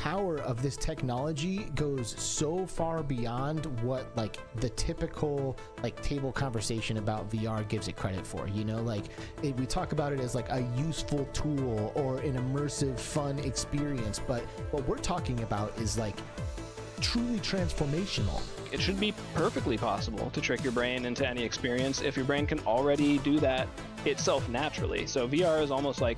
power of this technology goes so far beyond what like the typical like table conversation about VR gives it credit for. You know, like we talk about it as like a useful tool or an immersive, fun experience, but what we're talking about is like truly transformational. It should be perfectly possible to trick your brain into any experience if your brain can already do that itself naturally. So VR is almost like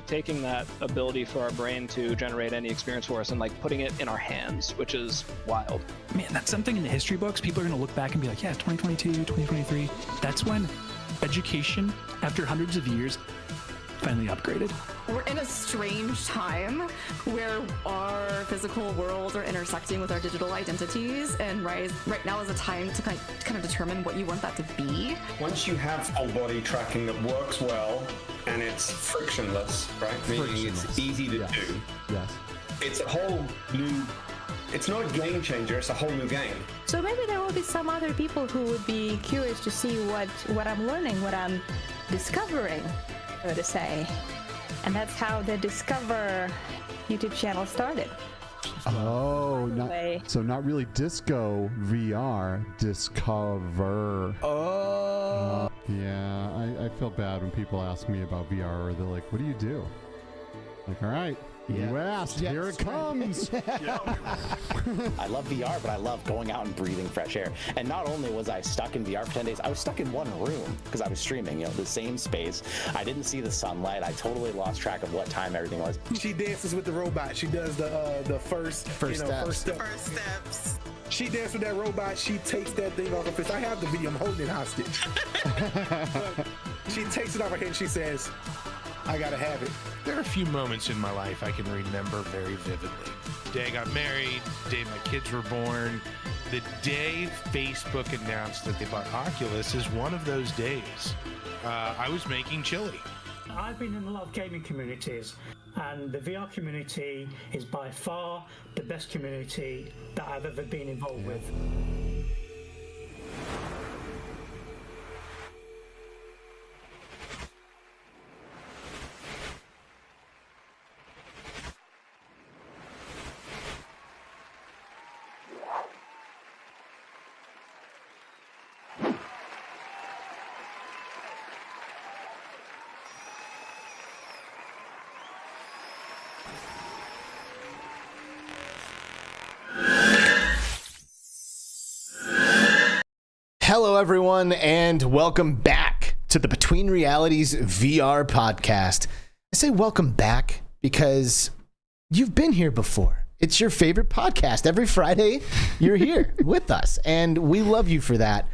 taking that ability for our brain to generate any experience for us and like putting it in our hands, which is wild. Man, that's something in the history books. People are going to look back and be like, yeah, 2022, 2023. That's when education, after hundreds of years, finally upgraded. We're in a strange time where our physical worlds are intersecting with our digital identities, and right now is a time to kind of determine what you want that to be. Once you have full body tracking that works well and it's frictionless, right? Meaning it's easy to do. Yes. It's a whole new, it's not a game changer, it's a whole new game. So maybe there will be some other people who would be curious to see what I'm learning, what I'm discovering, so to say. And that's how the Discover YouTube channel started. Oh, not really disco VR, Discover. Oh. Yeah, I feel bad when people ask me about VR, or they're like, what do you do? Like, all right. Yeah. You asked, here it comes. I love VR, but I love going out and breathing fresh air. And not only was I stuck in VR for 10 days, I was stuck in one room because I was streaming, the same space. I didn't see the sunlight. I totally lost track of what time everything was. She dances with the robot. She does the first steps. She dances with that robot. She takes that thing off her face. I have the video. I'm holding it hostage. She takes it off her head and she says, I gotta have it. There are a few moments in my life I can remember very vividly. The day I got married, the day my kids were born, the day Facebook announced that they bought Oculus is one of those days. I was making chili. I've been in a lot of gaming communities, and the VR community is by far the best community that I've ever been involved with. Hello, everyone, and welcome back to the Between Realities VR podcast. I say welcome back because you've been here before. It's your favorite podcast. Every Friday, you're here with us, and we love you for that.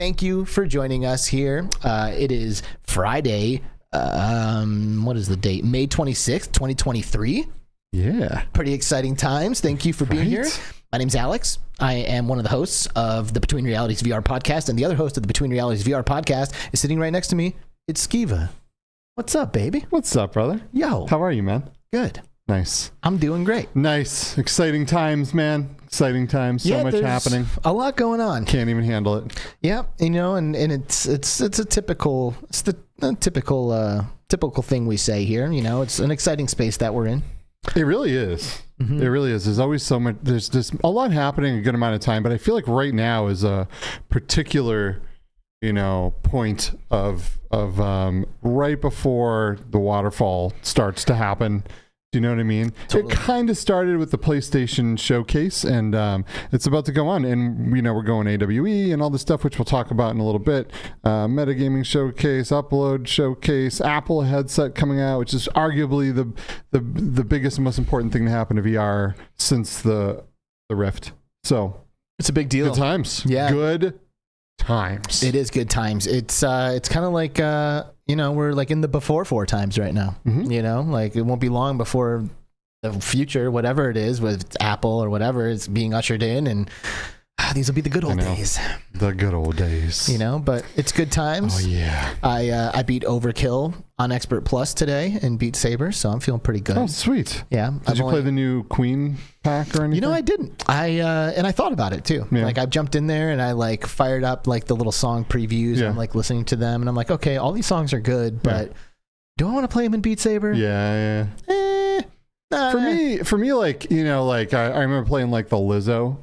Thank you for joining us here. It is Friday. What is the date? May 26th, 2023. Yeah. Pretty exciting times. Thank you for being here. My name's Alex. I am one of the hosts of the Between Realities VR podcast, and the other host of the Between Realities VR podcast is sitting right next to me. It's Skiva. What's up, baby? What's up, brother? Yo. How are you, man? Good. Nice. I'm doing great. Nice. Exciting times, man. Exciting times. So much happening. A lot going on. Can't even handle it. Yeah, and it's a typical typical thing we say here. It's an exciting space that we're in. It really is. Mm-hmm. It really is. There's always so much. There's just a lot happening a good amount of time, but I feel like right now is a particular, point of right before the waterfall starts to happen. Do you know what I mean? Totally. It kind of started with the PlayStation showcase, and it's about to go on. And we're going AWWOOOOO and all this stuff, which we'll talk about in a little bit. Metagaming showcase, Upload showcase, Apple headset coming out, which is arguably the biggest and most important thing to happen to VR since the Rift. So it's a big deal. Good times. Yeah. Good times. It is good times. It's kind of like we're like in the before 4 times right now. Mm-hmm. Like it won't be long before the future, whatever it is, with Apple or whatever, is being ushered in, and these will be the good old days. The good old days. But it's good times. Oh yeah. I beat Overkill on Expert Plus today and beat Saber, so I'm feeling pretty good. Oh, sweet. Yeah. Did you play the new Queen pack or anything? I didn't. I thought about it too. Yeah. Like I jumped in there and I fired up the little song previews. Yeah. I'm listening to them and I'm like, okay, all these songs are good, but do I want to play them in Beat Saber? Yeah. For me, like, you know, like I remember playing like the Lizzo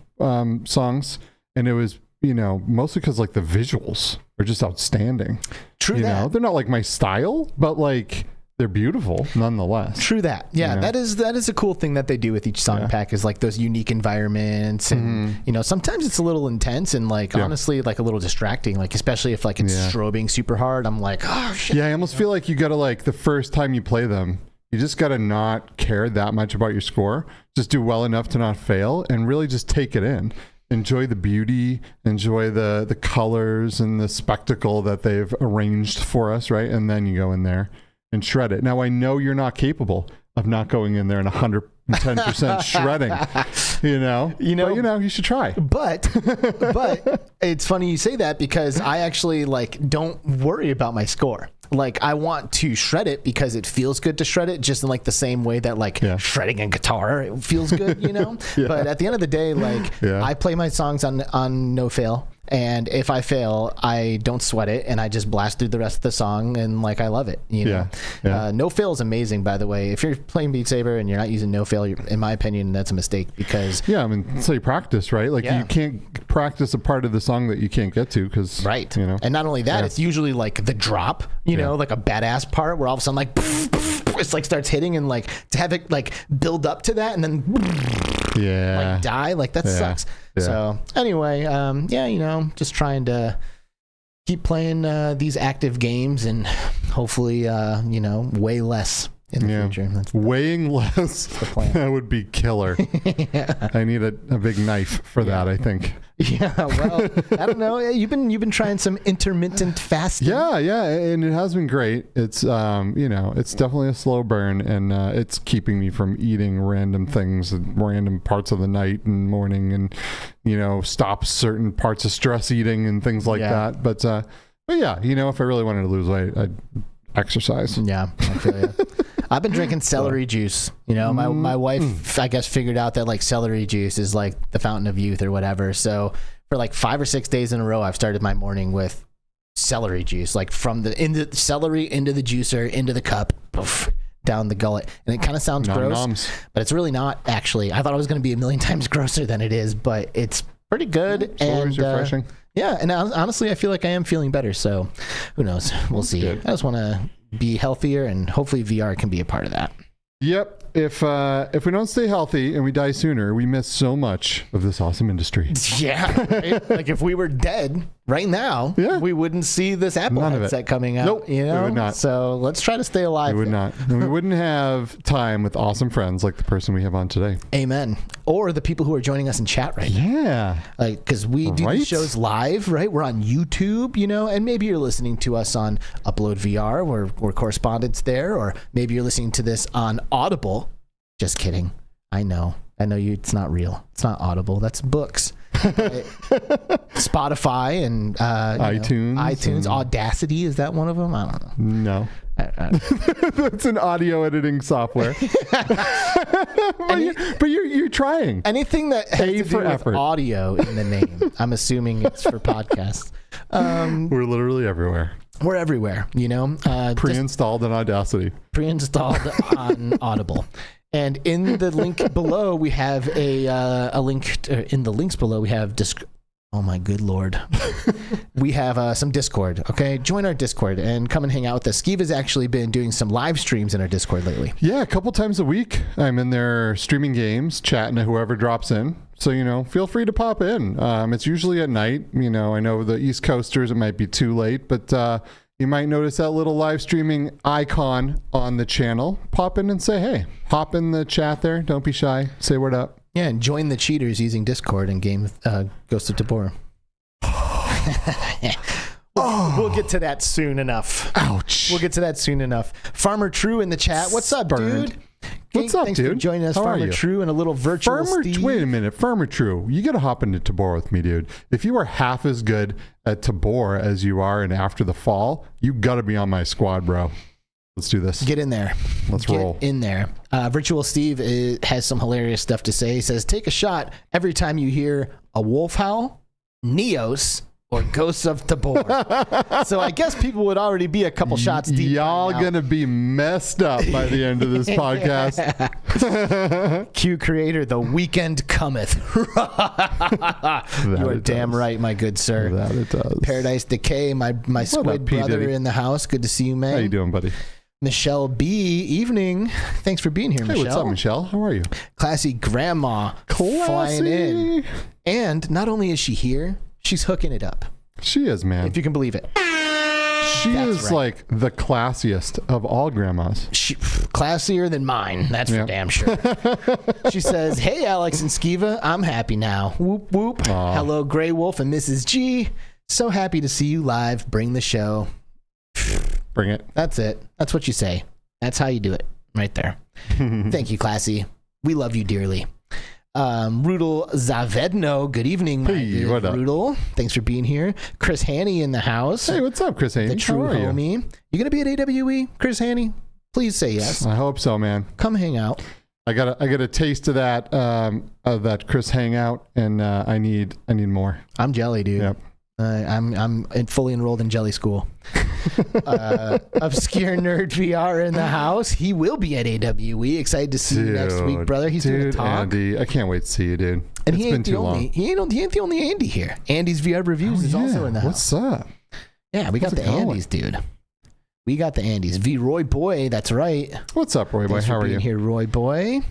songs, and it was, you know, mostly because like the visuals are just outstanding. True you that. know, they're not like my style, but like they're beautiful nonetheless. True that. Yeah, You know? that is a cool thing that they do with each song pack is like those unique environments, and you know, sometimes it's a little intense and like honestly like a little distracting, like especially if like it's strobing super hard. I'm like, oh shit. Yeah, I almost feel like you gotta like the first time you play them, you just gotta not care that much about your score. Just do well enough to not fail, and really just take it in. Enjoy the beauty, enjoy the colors and the spectacle that they've arranged for us, right? And then you go in there and shred it. Now I know you're not capable of not going in there and 110% shredding, you know, but, you know, you should try. But it's funny you say that because I actually like don't worry about my score. Like I want to shred it because it feels good to shred it, just in like the same way that like shredding a guitar, it feels good, you know. But at the end of the day, like I play my songs on no fail. And if I fail, I don't sweat it, and I just blast through the rest of the song, and like I love it. You know, no fail is amazing. By the way, if you're playing Beat Saber and you're not using no fail, in my opinion, that's a mistake because I mean, so you practice, right? Like you can't practice a part of the song that you can't get to because you know. And not only that, it's usually like the drop, you know, like a badass part where all of a sudden like it's like starts hitting, and like to have it like build up to that and then like die, like that sucks. So anyway, you know, just trying to keep playing these active games and hopefully, you know, weigh less in the future. Weighing less, the plan. That would be killer. I need a big knife for that, I think. Yeah, well, I don't know. You've been trying some intermittent fasting. Yeah, and it has been great. It's you know, it's definitely a slow burn, and it's keeping me from eating random things at random parts of the night and morning, and you know, stops certain parts of stress eating and things like that. But yeah, you know, if I really wanted to lose weight, I'd exercise. Yeah, I feel you. I've been drinking celery juice. You know, my wife, I guess, figured out that like celery juice is like the fountain of youth or whatever. So for like 5 or 6 days in a row, I've started my morning with celery juice, like from the celery into the juicer, into the cup, poof, down the gullet. And it kind of sounds gross, but it's really not actually. I thought it was going to be a million times grosser than it is, but it's pretty good. And refreshing. Yeah, and honestly, I feel like I am feeling better. So who knows? We'll see. I just want to be healthier, and hopefully VR can be a part of that. Yep. If we don't stay healthy and we die sooner, we miss so much of this awesome industry. Yeah. Right? Like if we were dead right now, we wouldn't see this Apple headset coming out. Nope, you know? we would not. So let's try to stay alive. We would not. And we wouldn't have time with awesome friends like the person we have on today. Amen. Or the people who are joining us in chat right now. Yeah. Like, because we do these shows live, right? We're on YouTube, you know, and maybe you're listening to us on Upload VR, where we're correspondents there, or maybe you're listening to this on Audible. Just kidding. I know you. It's not real. It's not Audible. That's books. Spotify and iTunes, Audacity. Is that one of them? I don't know. No. That's an audio editing software. but you're trying. Anything that has to do with audio in the name, I'm assuming it's for podcasts. We're literally everywhere. We're everywhere, you know. Pre-installed on Audacity. Pre-installed on Audible. And in the link below, we have a link. In the links below, we have oh my good lord, we have some Discord. Okay, join our Discord and come and hang out with us. Skeev has actually been doing some live streams in our Discord lately. Yeah, a couple times a week. I'm in there streaming games, chatting to whoever drops in. So, you know, feel free to pop in. It's usually at night. You know, I know the East Coasters, it might be too late, but you might notice that little live streaming icon on the channel. Pop in and say, hey, hop in the chat there. Don't be shy. Say what up. Yeah, and join the cheaters using Discord and game Ghost of Tabor. We'll get to that soon enough. Ouch. We'll get to that soon enough. Farmer True in the chat. What's up, dude? What's up, Thanks dude? for joining us, Farmer True, and a little virtual Steve. Wait a minute, Farmer True. You got to hop into Tabor with me, dude. If you are half as good at Tabor as you are in After the Fall, you got to be on my squad, bro. Let's do this. Get in there. Let's roll. Get in there. Virtual Steve has some hilarious stuff to say. He says, take a shot every time you hear a wolf howl, Neos, or Ghosts of Tabor. So I guess people would already be a couple shots deep. Y'all gonna be messed up by the end of this podcast. Qcreator, the weekend cometh. You are damn right, my good sir. That it does. Paradise Decay, my squid brother in the house. Good to see you, man. How you doing, buddy? Michelle B, evening. Thanks for being here, Hey, Michelle. what's up, Michelle? How are you? Classy grandma flying in. And not only is she here, she's hooking it up. She is, man. If you can believe it. She is like the classiest of all grandmas. Classier than mine. That's for damn sure. She says, hey, Alex and Skiva, I'm happy now. Whoop, whoop. Aww. Hello, Grey Wolf and Mrs. G. So happy to see you live. Bring the show. Bring it. That's it. That's what you say. That's how you do it. Right there. Thank you, Classy. We love you dearly. Rudel Zavedno, good evening, my good what up? Rudel. Thanks for being here. Chris Hanney in the house. Hey, what's up, Chris Hanney? The true How are homie. You gonna be at AWWOOOOO, Chris Hanney? Please say yes. I hope so, man. Come hang out. I got a taste of that Chris hangout, and I need more. I'm jelly, dude. Yep. I'm fully enrolled in jelly school. Obscure Nerd VR in the house. He will be at AWWOOOOO. Excited to see you next week, brother. He's doing a talk. Andy, I can't wait to see you, dude. And it's he ain't been too long. He ain't the only Andy here. Andy's VR Reviews is also in the house. What's up? Yeah, we got the Andys, dude. We got the Andys. VRoyBoy, that's right. What's up, RoyBoy? How are you? Here, RoyBoy.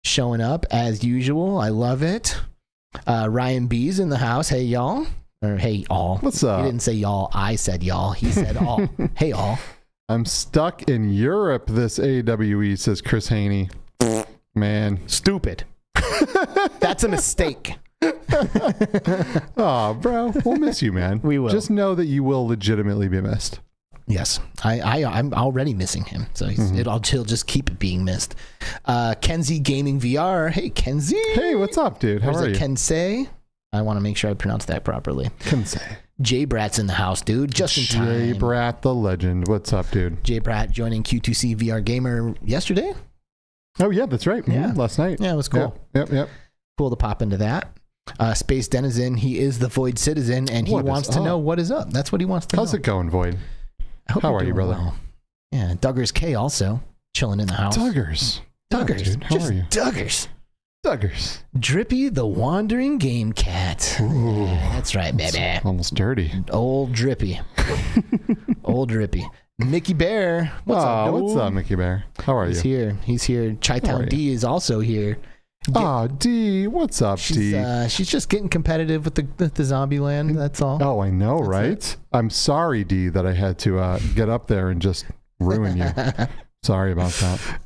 Showing up as usual. I love it. Ryan B's in the house. Hey, y'all. Or hey, all. What's up? He didn't say y'all. I said y'all. He said all. Hey, all. I'm stuck in Europe this AWE, says Chris Haney. Man. Stupid. That's a mistake. Oh, bro. We'll miss you, man. We will. Just know that you will legitimately be missed. Yes. I'm already missing him. So he'll just keep being missed. Kenzie Gaming VR. Hey, Kenzie. Hey, what's up, dude? How are you? Kensei. I want to make sure I pronounce that properly. Kensei. J-Brat's in the house, dude. Just in time. J-Brat the legend. What's up, dude? J-Brat joining Q2C VR Gamer yesterday. Oh, yeah, that's right. Yeah. Last night. Yeah, it was cool. Yep. Cool to pop into that. Space Denizen, he is the Void Citizen, and he wants to know what is up. That's what he wants to know. How's it going, Void? How are you, brother? Well. Yeah, Duggars K also chilling in the house. Duggars. Dude, how are you? Duggars. Drippy the Wandering Game Cat. Ooh, yeah, that's right, baby. Almost dirty. Old Drippy. Old Drippy. Mickyberr. What's up, dude? What's up, Mickyberr? How are you? He's here. Chi-Town D is also here. D. What's up, D? She's just getting competitive with the zombie land. That's all. Oh, I know, right? I'm sorry, D, that I had to get up there and just ruin you. Sorry about that.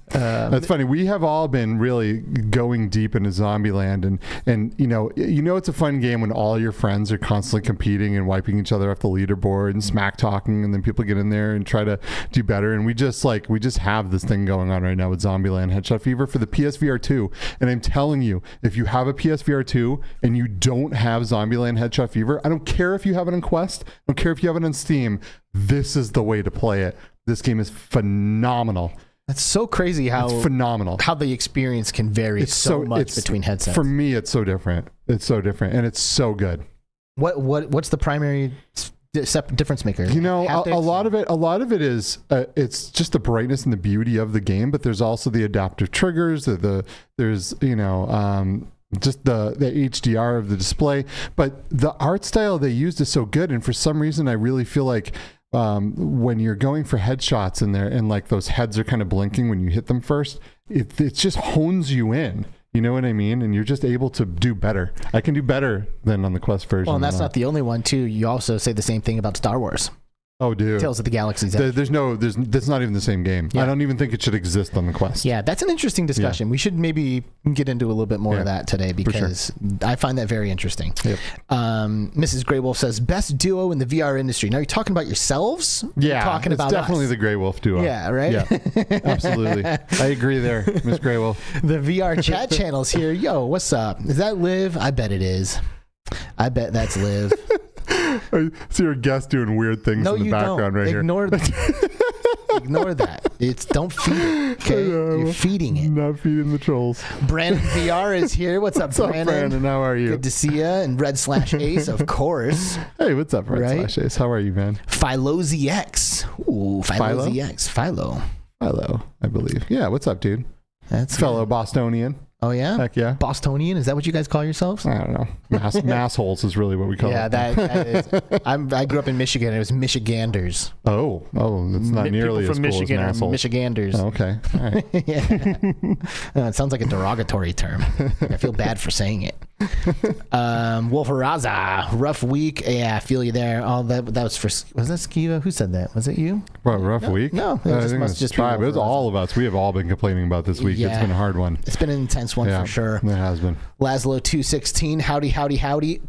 That's funny. We have all been really going deep into Zombieland, and you know it's a fun game when all your friends are constantly competing and wiping each other off the leaderboard and smack talking, and then people get in there and try to do better. And we just have this thing going on right now with Zombieland Headshot Fever for the PSVR 2. And I'm telling you, if you have a PSVR 2 and you don't have Zombieland Headshot Fever, I don't care if you have it on Quest, I don't care if you have it on Steam. This is the way to play it. This game is phenomenal. That's so crazy how it's phenomenal how the experience can vary so much between headsets. For me, it's so different. It's so different, and it's so good. What's the primary difference maker? You know, a lot of it is it's just the brightness and the beauty of the game, but there's also the adaptive triggers. There's just the HDR of the display, but the art style they used is so good, and for some reason, I really feel like. When you're going for headshots in there and like those heads are kind of blinking when you hit them first, it just hones you in. You know what I mean? And you're just able to do better. I can do better than on the Quest version. Well, and that's not the only one too. You also say the same thing about Star Wars. Oh, dude. Tales of the Galaxy's Edge. That's not even the same game. Yeah. I don't even think it should exist on the Quest. Yeah, that's an interesting discussion. Yeah. We should maybe get into a little bit more of that today because I find that very interesting. Yep. Mrs. Greywolf says, best duo in the VR industry. Now, you're talking about yourselves? Yeah, talking about definitely us? The Greywolf duo. Yeah, right? Yeah, absolutely. I agree there, Miss Greywolf. The VR chat channel's here. Yo, what's up? Is that Liv? I bet it is. I bet that's Liv. I see your guest doing weird things in the background right here. Ignore Ignore that. Don't feed it. Okay, you're feeding it. Not feeding the trolls. Brandon VR is here. What's up, Brandon? Brandon? How are you? Good to see you. And Red/Ace, of course. Hey, what's up, Red/Ace? How are you, man? PhiloZX. Ooh, PhiloZX. Philo, I believe. Yeah, what's up, dude? That's fellow Bostonian. Oh yeah, heck yeah. Bostonian, is that what you guys call yourselves? I don't know. Massholes is really what we call it. Yeah, that is. I grew up in Michigan. It was Michiganders. Oh, it's not nearly as cool Michigan as massholes. Michiganders. Oh, okay, all right. Yeah. It sounds like a derogatory term. I feel bad for saying it. Wolferaza, rough week. Yeah, I feel you there. Oh, that was for. Was that Skiva? Who said that? Was it you? What, rough week? No, I think it's just Tribe. It was all of us. We have all been complaining about this week. Yeah. It's been a hard one. It's been an intense one for sure. It has been. Laszlo 216, howdy.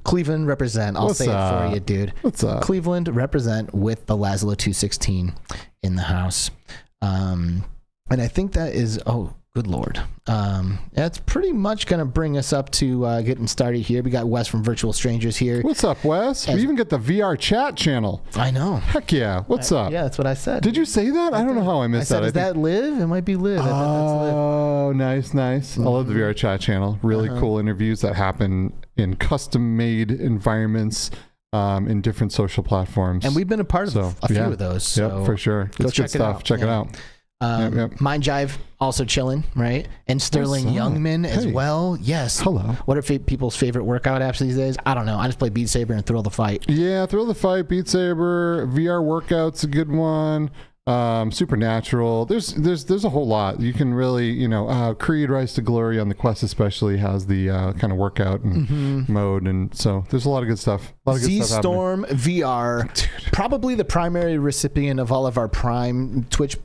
Cleveland represent. I'll say it for you, dude. What's up? Cleveland represent with the Laszlo 216 in the house. And I think that is, oh, good Lord. That's pretty much going to bring us up to getting started here. We got Wes from Virtual Strangers here. What's up, Wes? We even get the VR chat channel. I know. Heck yeah. What's up? Yeah, that's what I said. Did you say that? I don't know how I missed that. Is that Liv? It might be Liv. Oh, nice. I love the VR chat channel. Really cool interviews that happen in custom-made environments in different social platforms. And we've been a part of a few of those. So yep, for sure. It's good stuff. Check it out. Mind Jive also chilling, right? And Sterling Youngman as well. Yes. Hello. What are people's favorite workout apps these days? I don't know. I just play Beat Saber and Thrill the Fight. Yeah, Thrill the Fight, Beat Saber, VR Workout's a good one. Supernatural. There's a whole lot. You can really, Creed Rise to Glory on the Quest especially has the kind of workout and mode, and so there's a lot of good stuff. Z-Storm VR, dude. Probably the primary recipient of all of our Prime Twitch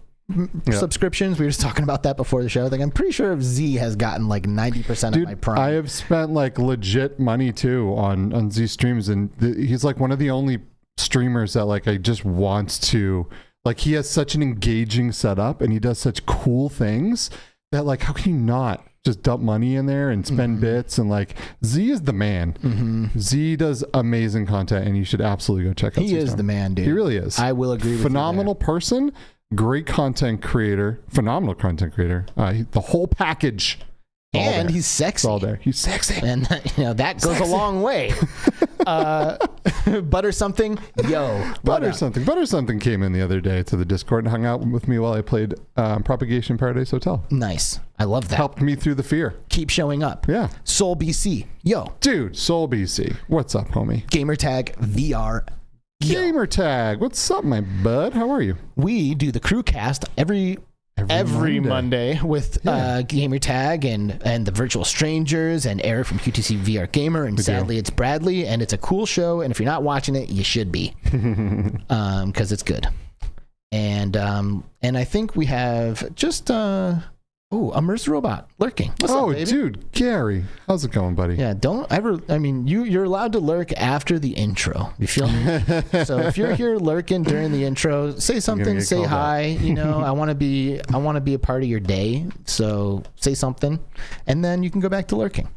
subscriptions. We were just talking about that before the show. Like, I'm pretty sure Z has gotten like 90% of my Prime. I have spent like legit money too on Z streams, and he's like one of the only streamers that like I just wants to. Like, he has such an engaging setup and he does such cool things that, like, how can you not just dump money in there and spend bits? And like, Z is the man. Z does amazing content and you should absolutely go check out He is the man, dude. He really is. I will agree with you. Phenomenal person, great content creator, phenomenal content creator. The whole package. And he's sexy. It's all there. He's sexy. And that goes a long way. Butter something, yo. Butter something came in the other day to the Discord and hung out with me while I played Propagation Paradise Hotel. Nice. I love that. Helped me through the fear. Keep showing up. Yeah. SoulBC, yo. Dude, SoulBC. What's up, homie? Gamertag VR. Gamertag. What's up, my bud? How are you? We do the crew cast every Monday with Gamertag and the Virtual Strangers and Eric from Q2C VR Gamer, and sadly it's Bradley, and it's a cool show, and if you're not watching it, you should be, because it's good. And I think we have just Immersed Robot lurking. What's up, baby? Dude, Gary, how's it going, buddy? Yeah, don't ever. I mean, you're allowed to lurk after the intro. You feel me? So if you're here lurking during the intro, say something. Say hi. I want to be a part of your day. So say something, and then you can go back to lurking.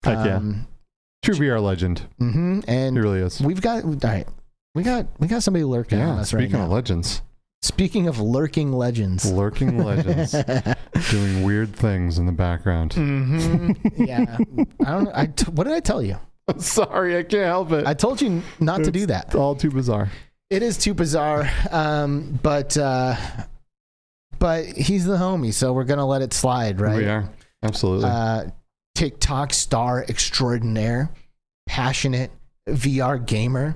Heck yeah. True VR legend. And he really is. We got somebody lurking on us right now. Speaking of legends. Speaking of lurking legends. Doing weird things in the background. Yeah. What did I tell you? I'm sorry, I can't help it. I told you not to do that. It's all too bizarre. It is too bizarre. But he's the homie, so we're gonna let it slide, right? We are. Absolutely. TikTok star extraordinaire, passionate VR gamer,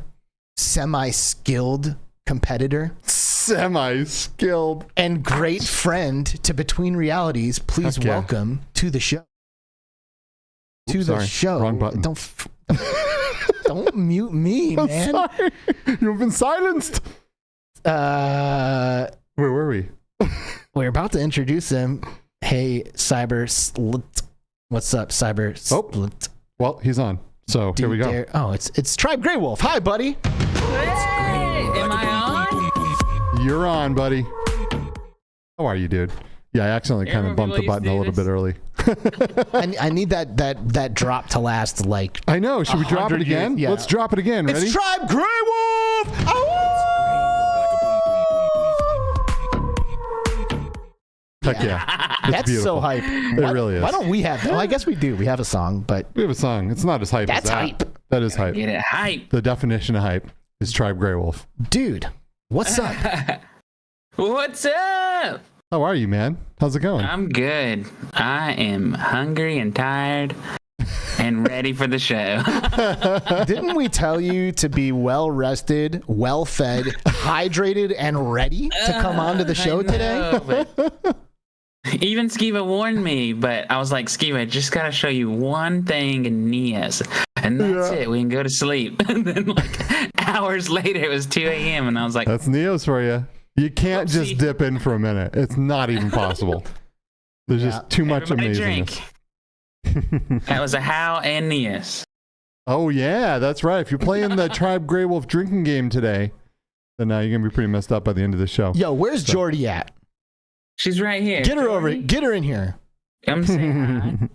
semi-skilled competitor, and great friend to Between Realities. Please welcome to the show. The show. Wrong button. Don't mute me, man. Sorry. You've been silenced. Where were we? We're about to introduce him. Hey, Cyber Slit. What's up, Cyber Slit? Well, he's on. So here we go. It's Tribe Greywolf. Hi, buddy. Am I on? You're on, buddy. How are you, dude? Yeah, I accidentally kind of bumped the button a little bit early. I need that drop to last like. I know. Should we drop it again? Yeah. Let's drop it again. Ready? It's Tribe Greywolf. Heck yeah. It's That's beautiful. so hype. It really is. Why don't we have that? Well, I guess we do. We have a song, but We have a song. It's not as hype That's as that. hype. That is hype. Get it hype. The definition of hype is Tribe Greywolf. dude, what's up? What's up? How are you, man? How's it going? I'm good. I am hungry and tired and ready for the show. Didn't we tell you to be well rested, well fed, hydrated, and ready to come onto the show today? Even Skiva warned me, but I was like, Skiva, I just gotta show you one thing in Nias, and that's it. We can go to sleep. And then, like, hours later, it was 2 a.m., and I was like, That's Neos for you. You can't just dip in for a minute. It's not even possible. There's just too much amazingness. That was a How and Nias. Oh, yeah, that's right. If you're playing the Tribe Greywolf drinking game today, then you're going to be pretty messed up by the end of the show. Yo, where's Jordy at? She's right here. Get her over. Get her in here. Come say hi.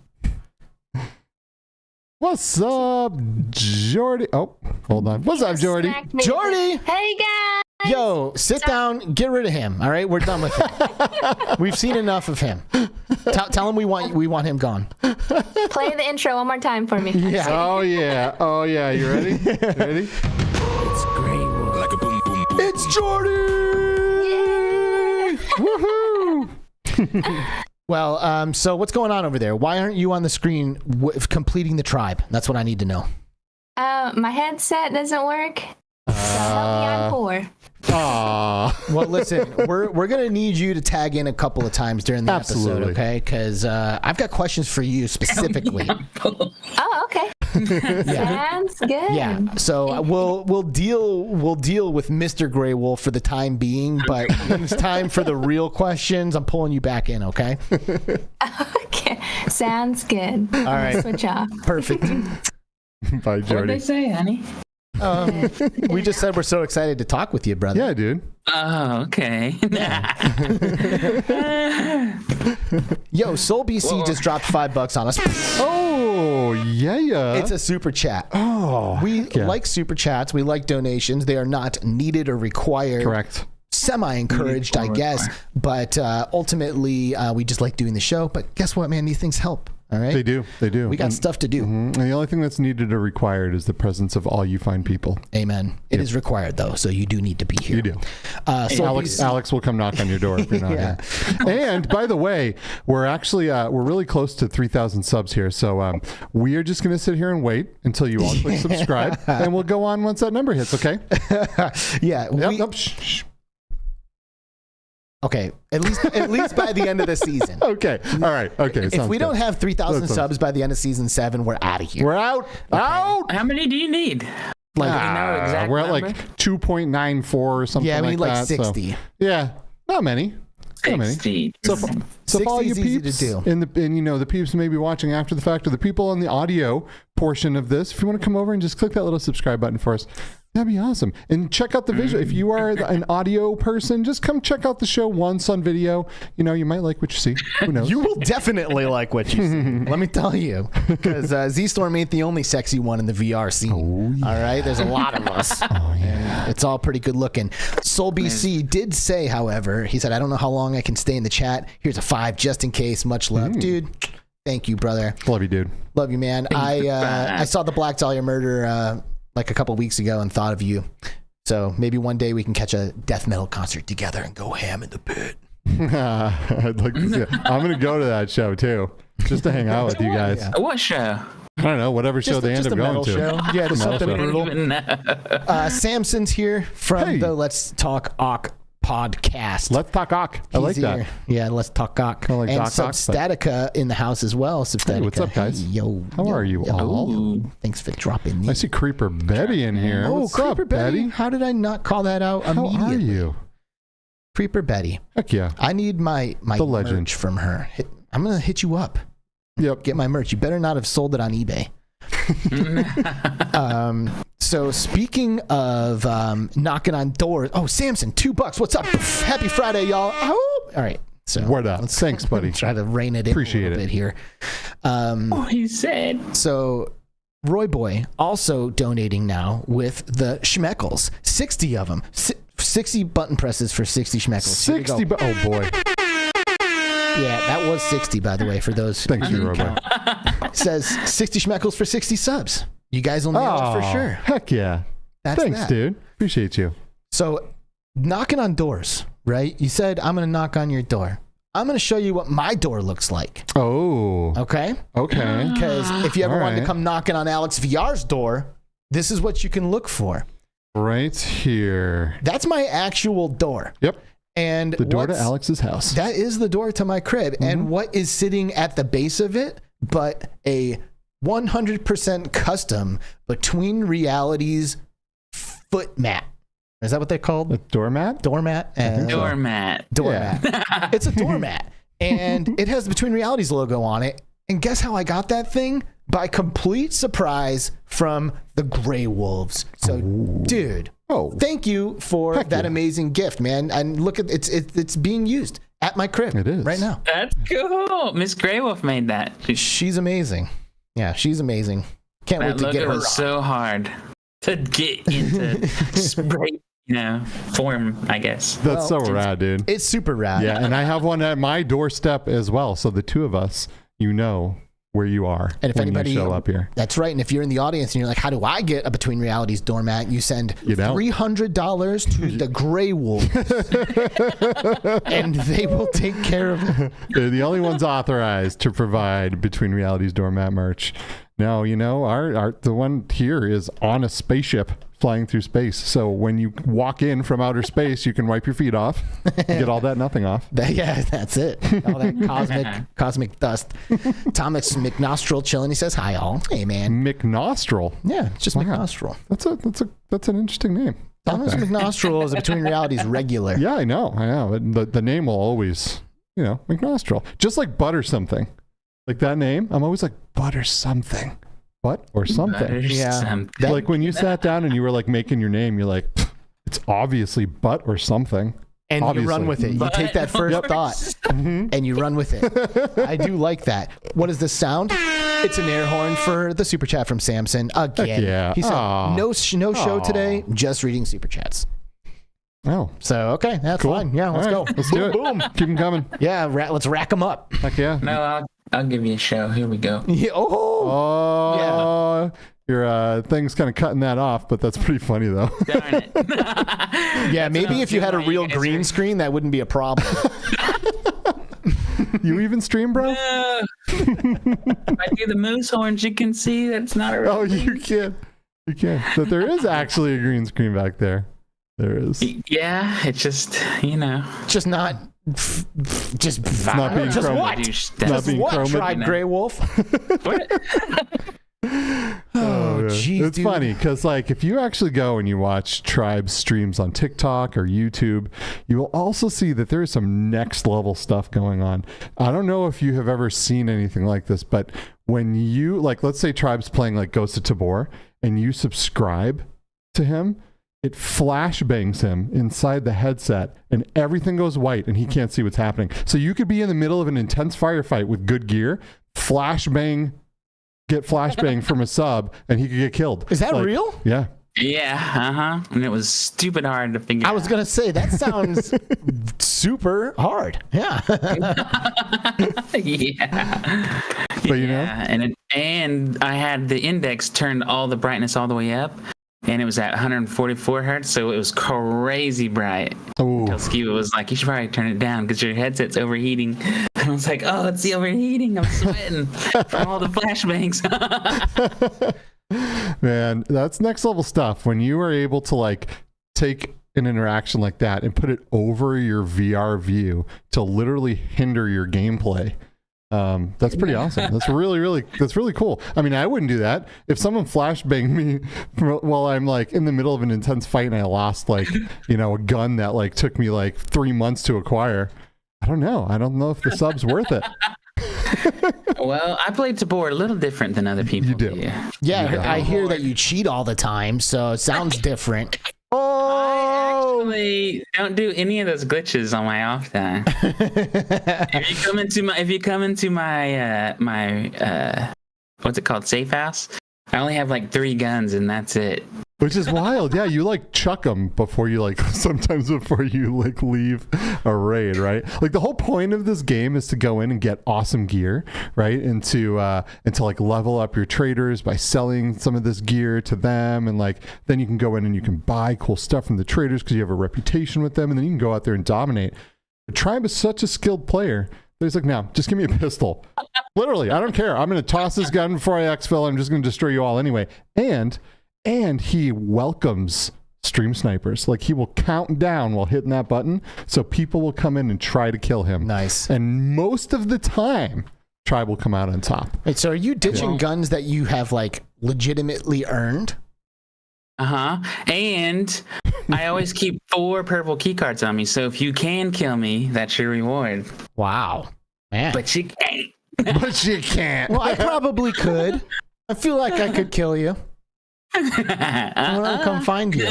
What's up, Jordy? Oh, hold on. What's up, Jordy? Jordy! Hey guys! Yo, sit down. Get rid of him. All right, we're done with him. We've seen enough of him. Tell him we want him gone. Play the intro one more time for me. Yeah. Oh yeah. Oh yeah. You ready? Ready? It's Greywolf. Like a boom, boom, boom. It's Jordy! Woohoo! Well, so what's going on over there? Why aren't you on the screen completing the tribe? That's what I need to know. My headset doesn't work. So help me, I'm poor. Well, listen, we're gonna need you to tag in a couple of times during the episode, okay? Because I've got questions for you specifically. Oh, okay. Sounds good. Yeah. So we'll deal with Mr. Greywolf for the time being, but when it's time for the real questions, I'm pulling you back in, okay? Okay. Sounds good. All right. Switch off. Perfect. Bye, What'd Jordy. they say, honey? We just said we're so excited to talk with you, brother. Yeah, dude. Oh, okay. Yo, SoulBC just dropped $5 on us. Oh, yeah. It's a super chat. Oh, we like super chats. We like donations. They are not needed or required. Correct. Semi-encouraged, I guess. But ultimately, we just like doing the show. But guess what, man? These things help. All right? They do. We got stuff to do. And the only thing that's needed or required is the presence of all you fine people. Amen. It is required, though, so you do need to be here. You do. So Alex will come knock on your door if you're not here. And by the way, we're actually we're really close to 3,000 subs here, so we are just going to sit here and wait until you all click subscribe, and we'll go on once that number hits. Okay? Yeah. Okay, at least by the end of the season. Okay, all right. Okay. If we don't have 3,000 subs by the end of season 7, we're out of here. We're out. Okay. Out. How many do you need? Like, know exact we're at number? like 2.94 or something. Yeah, I mean like that, 60. So, yeah, not many. Not many. 60. So for all you peeps, and you know the peeps maybe watching after the fact, or the people on the audio portion of this, if you want to come over and just click that little subscribe button for us, that'd be awesome. And check out the visual. If you are an audio person, just come check out the show once on video. You know, you might like what you see. Who knows? You will definitely like what you see. Let me tell you, because Z-Storm ain't the only sexy one in the VR scene. Oh, yeah. All right, there's a lot of us. Oh yeah, it's all pretty good looking. SoulBC did say, however, he said, "I don't know how long I can stay in the chat. Here's a 5 just in case. Much love, dude." Thank you, brother. Love you, dude. Love you, man. I saw the Black Dahlia murder like a couple weeks ago and thought of you. So maybe one day we can catch a death metal concert together and go ham in the pit. I'd like to see it. I'm going to go to that show too, just to hang out with you guys. Yeah. What show? I don't know, whatever show they end up going to. Show. Yeah, just something brutal. Samson's here from the Let's Talk Awk podcast. Let's Talk Awk. I like that. Yeah, Let's Talk Awk. I like and Doc Substatica in the house as well. Substatica. Hey, what's up, guys? Yo. How are you all? Thanks for dropping in. I see Creeper Betty in here. Oh, what's Creeper up, Betty? How did I not call that out immediately? How are you? Creeper Betty. Heck yeah. I need my merch from her. I'm going to hit you up. Yep. Get my merch. You better not have sold it on eBay. So speaking of knocking on doors, Samson, $2. What's up? Happy Friday, y'all. Oh, all right. So word up. Thanks, buddy. Try to rein it in Appreciate a little bit here. He said. So RoyBoy also donating now with the schmeckles, 60 of them, 60 button presses for 60 schmeckles. 60. Oh boy. Yeah, that was 60, by the way, for those. Thanks, you, Robo. It says 60 schmeckles for 60 subs. You guys will nail it for sure. Heck yeah. Thanks, dude. Appreciate you. So, knocking on doors, right? You said, I'm going to knock on your door. I'm going to show you what my door looks like. Oh. Okay? Okay. Because if you ever wanted to come knocking on Alex VR's door, this is what you can look for. Right here. That's my actual door. Yep. And the door to Alex's house. That is the door to my crib. And what is sitting at the base of it but a 100% custom Between Realities foot mat. Is that what they're called? A doormat? Doormat. Doormat. Yeah. It's a doormat. And it has the Between Realities logo on it. And guess how I got that thing? By complete surprise from the Grey Wolves. So, dude, thank you for that amazing gift, man. And look at it's being used at my crib. It is right now. That's cool. Miss Grey Wolf made that. She's amazing. Yeah, she's amazing. Can't wait to get her. That was so hard to get into spray, form, I guess. That's so rad, dude. It's super rad. Yeah, and I have one at my doorstep as well. So the two of us, where you are and if when anybody you show up here. That's right. And if you're in the audience and you're like, how do I get a Between Realities doormat? You send $300 to the Grey Wolves and they will take care of it. They're the only ones authorized to provide Between Realities doormat merch. Now, the one here is on a spaceship flying through space. So when you walk in from outer space, you can wipe your feet off, get all that nothing off. That's it. All that cosmic dust. Thomas McNostril chilling. He says, hi, all. Hey, man. McNostril? Yeah, it's just McNostril. That's an interesting name. Thomas McNostril is a Between Realities regular. Yeah, I know. The name will always, McNostril. Just like Butter something. Like that name, I'm always like, butter something. Butt or something. Butter something. Like when you sat down and you were like making your name, you're like, it's obviously butt or something. And you run with it. You take that first thought and you run with it. I do like that. What is the sound? It's an air horn for the super chat from Samson. Again. Yeah. He said, no show today, just reading super chats. Oh. So, okay, that's fine. Yeah, let's go. Let's do it. Boom. Keep them coming. Yeah, let's rack them up. Heck yeah. No, I'll give you a show. Here we go. Yeah. Yeah. Your thing's kind of cutting that off, but that's pretty funny, though. Darn it. Yeah, maybe if you had a real green screen, that wouldn't be a problem. You even stream, bro? If I do the moose horns, you can see that's not a real green. You can. You can. But there is actually a green screen back there. There is. Yeah, it's just, Just not... Just not being just chroma. what? Not being what? chroma. Tribe Greywolf. Oh, geez, it's funny because, if you actually go and you watch Tribe streams on TikTok or YouTube, you will also see that there is some next level stuff going on. I don't know if you have ever seen anything like this, but when you let's say Tribe's playing Ghost of Tabor, and you subscribe to him, it flashbangs him inside the headset and everything goes white and he can't see what's happening. So you could be in the middle of an intense firefight with good gear, get flashbang from a sub, and he could get killed. Is that real? Yeah. Yeah, and it was stupid hard to figure out. I was going to say, that sounds super hard. Yeah. Yeah. But and I had the index turned all the brightness all the way up, and it was at 144 hertz, so it was crazy bright. Until Skiba was like, you should probably turn it down because your headset's overheating. And I was like, oh, it's the overheating. I'm sweating from all the flashbangs. Man, that's next level stuff. When you are able to take an interaction like that and put it over your VR view to literally hinder your gameplay. That's pretty awesome. That's really cool. I mean, I wouldn't do that. If someone flashbanged me while I'm in the middle of an intense fight and I lost a gun that took me 3 months to acquire. I don't know. I don't know if the sub's worth it. Well, I played Tabor a little different than other people. You do. Yeah, I hear that you cheat all the time, so it sounds different. I actually don't do any of those glitches on my off time. If you come into my what's it called, safe house, I only have 3 guns and that's it. Which is wild. Yeah, you like chuck them before you sometimes before you leave a raid, right? Like the whole point of this game is to go in and get awesome gear, right? And to level up your traders by selling some of this gear to them, and then you can go in and you can buy cool stuff from the traders because you have a reputation with them, and then you can go out there and dominate. The Tribe is such a skilled player. He's like, no, just give me a pistol. Literally, I don't care. I'm going to toss this gun before I exfil. I'm just going to destroy you all anyway. And he welcomes stream snipers. Like, he will count down while hitting that button, so people will come in and try to kill him. Nice. And most of the time, Tribe will come out on top. Wait, so are you ditching guns that you have legitimately earned? And I always keep 4 purple key cards on me, so if you can kill me, that's your reward. Wow, man. But you can't. But you can't. Well, I probably could. I feel like I could kill you. I'm gonna come find you.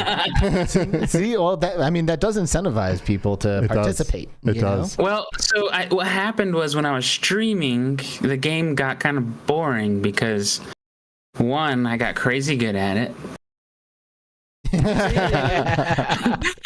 See, well, that does incentivize people to participate. It does. Well, so what happened was when I was streaming, the game got kind of boring because, one, I got crazy good at it.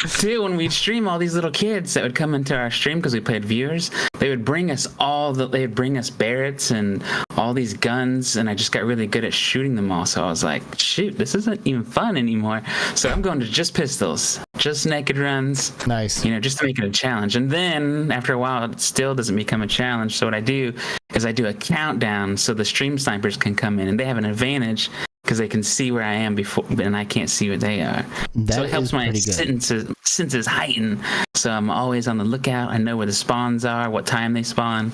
2, when we'd stream, all these little kids that would come into our stream because we played viewers, they would bring us Barretts and all these guns, and I just got really good at shooting them all. So I was like, shoot, this isn't even fun anymore. So I'm going to just pistols, just naked runs. Nice. Just to make it a challenge. And then after a while, it still doesn't become a challenge. So what I do is I do a countdown so the stream snipers can come in, and they have an advantage because they can see where I am before, and I can't see what they are. So it helps my senses heighten. So I'm always on the lookout. I know where the spawns are, what time they spawn,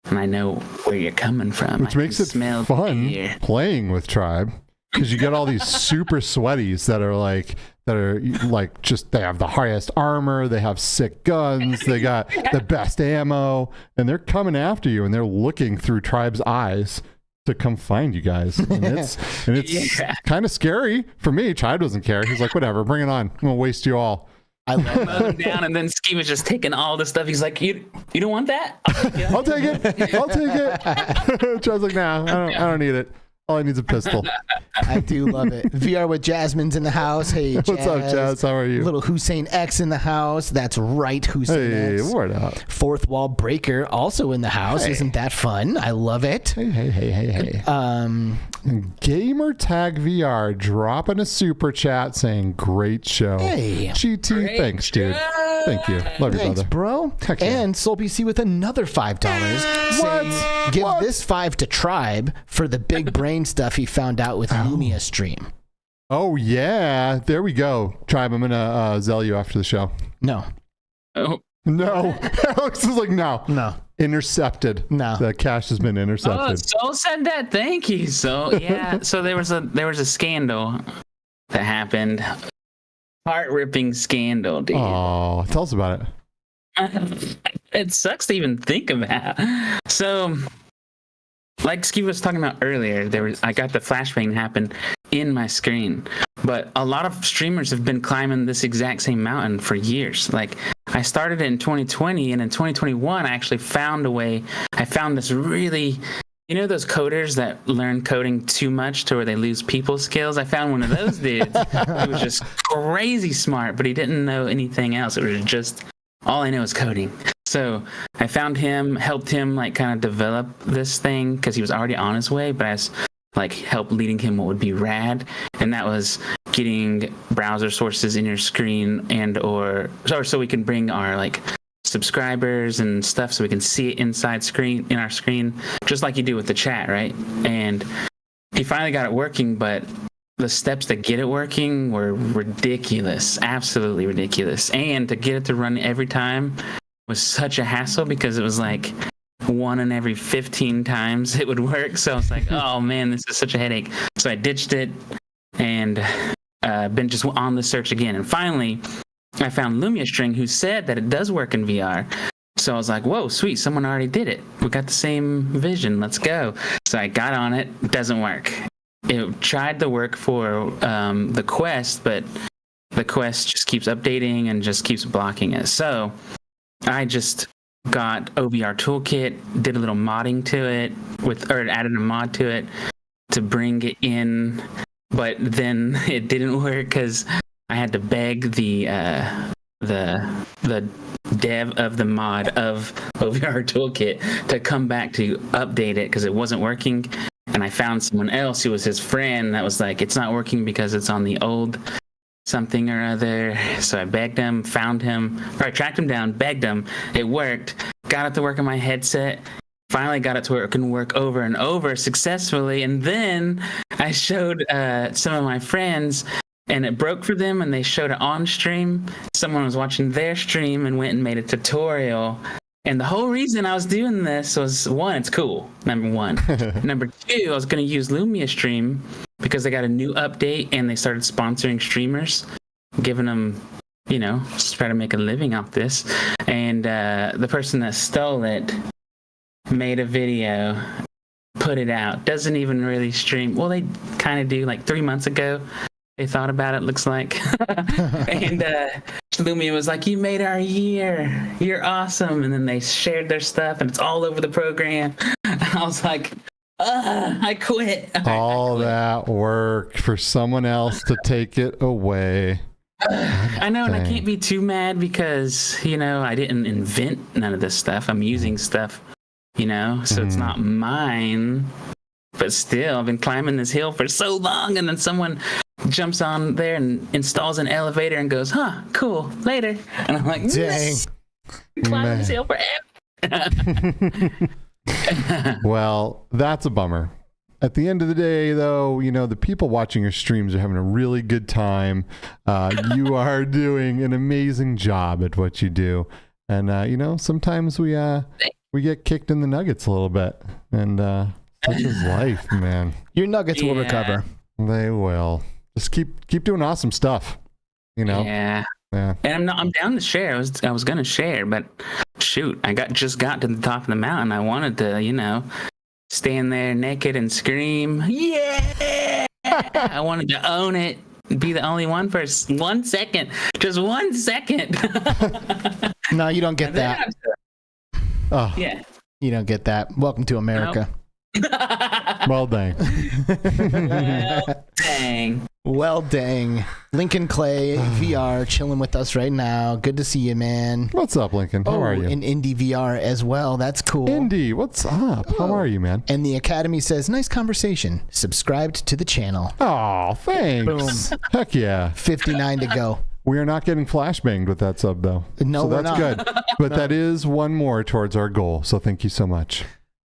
and I know where you're coming from. Which makes it fun playing with Tribe, because you get all these super sweaties that are just, they have the highest armor, they have sick guns, they got the best ammo, and they're coming after you, and they're looking through Tribe's eyes to come find you guys. And it's kind of scary for me. Tribe doesn't care. He's like, whatever, bring it on. I'm gonna waste you all. I love him down, and then Ski was just taking all the stuff. He's like, you don't want that? I'll take it. I'll take it. Tribe's like, nah, I don't need it. All I need is a pistol. I do love it. VR with Jasmine's in the house. Hey, Jazz. What's up, Jazz? How are you? Little Hussein X in the house. That's right, Hussein X. Hey, word up. Fourth Wall Breaker also in the house. Hey. Isn't that fun? I love it. Hey. Gamer Tag VR dropping a super chat saying, great show. Hey. GT, thanks, dude. Thank you. Love you, brother. Bro. Heck yeah. And SoulBC with another $5 saying, give this 5 to Tribe for the big brain stuff he found out with Lumia stream. Oh, yeah. There we go. Tribe, I'm going to Zell you after the show. No. Oh. No. Alex is like, no. No. Intercepted. No. The cash has been intercepted. Soul said that. Thank you. So, yeah. So there was a scandal that happened. Heart-ripping scandal, dude. Oh, tell us about it. It sucks to even think about. So, like Ski was talking about earlier, I got the flashbang happen in my screen. But a lot of streamers have been climbing this exact same mountain for years. Like, I started it in 2020, and in 2021, I actually found a way. I found this really... You know those coders that learn coding too much to where they lose people skills? I found one of those dudes. He was just crazy smart, but he didn't know anything else. It was just, all I know is coding. So I found him, helped him kind of develop this thing because he was already on his way, but I was helped leading him what would be rad. And that was getting browser sources in your screen or so we can bring our subscribers and stuff so we can see it in our screen, just like you do with the chat, right? And he finally got it working, but the steps to get it working were ridiculous, absolutely ridiculous. And to get it to run every time was such a hassle because it was 1 in every 15 times it would work. So I was like, oh man, this is such a headache. So I ditched it and been just on the search again. And finally, I found Lumia String, who said that it does work in VR. So I was like, whoa, sweet, someone already did it. We got the same vision, let's go. So I got on it, doesn't work. It tried to work for the Quest, but the Quest just keeps updating and just keeps blocking it. So I just got OVR Toolkit, did a little modding to it, added a mod to it to bring it in but then it didn't work because I had to beg the dev of the mod of OVR Toolkit to come back to update it because it wasn't working. And I found someone else who was his friend that was like, it's not working because it's on the old something or other. So I begged him, found him, or I tracked him down, begged him. It worked. Got it to work on my headset. Finally got it to where it can work over and over successfully. And then I showed some of my friends, and it broke for them, and they showed it on stream. Someone was watching their stream and went and made a tutorial. And the whole reason I was doing this was, one, it's cool, number one. Number two, I was going to use Lumia Stream because they got a new update and they started sponsoring streamers, giving them, you know, just try to make a living off this. And the person that stole it made a video, put it out, doesn't even really stream. Well, they kind of do, like 3 months ago. They thought about it, looks like. And Lumia was like, you made our year. You're awesome. And then they shared their stuff, and it's all over the program. I was like, I quit. All that work for someone else to take it away. I know, and I can't be too mad because, you know, I didn't invent none of this stuff. I'm using stuff, you know, so it's not mine. But still, I've been climbing this hill for so long, and then someone jumps on there and installs an elevator and goes, huh, cool, later. And I'm like, dang. Climbing this hill forever. Well, that's a bummer. At the end of the day, though, you know, the people watching your streams are having a really good time. You are doing an amazing job at what you do. And, you know, sometimes we get kicked in the nuggets a little bit. And such is life, man. Your nuggets will recover. They will. Just keep doing awesome stuff, you know? Yeah. And I'm down to share. I was going to share, but shoot, I just got to the top of the mountain. I wanted to, you know, stand there naked and scream, yeah! I wanted to own it, be the only one for 1 second. Just 1 second. No, you don't get that. Oh. Yeah. You don't get that. Welcome to America. Nope. Well, dang. Well, dang. Lincoln Clay, VR, chilling with us right now. Good to see you, man. What's up, Lincoln? How are you? In Indie VR as well. That's cool. Indie, what's up? How are you, man? And the Academy says, nice conversation. Subscribed to the channel. Oh, thanks. Boom. Heck yeah. 59 to go. We are not getting flashbanged with that sub, though. No, so we're that's not. good. But that is one more towards our goal. So thank you so much.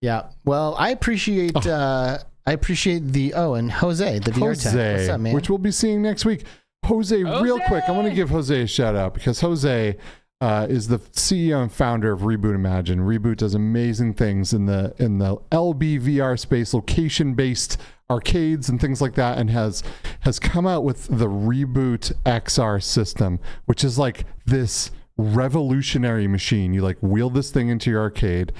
Yeah. Well, I appreciate and Jose, the VR tech. What's up, man? Which we'll be seeing next week. Jose, real quick, I want to give Jose a shout out because Jose is the CEO and founder of Reboot Imagine. Reboot does amazing things in the LB VR space, location-based arcades and things like that, and has come out with the Reboot XR system, which is like this revolutionary machine. You like wheel this thing into your arcade.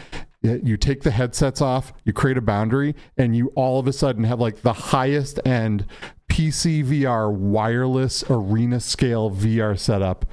You take the headsets off, you create a boundary, and you all of a sudden have like the highest end PC VR wireless arena scale VR setup.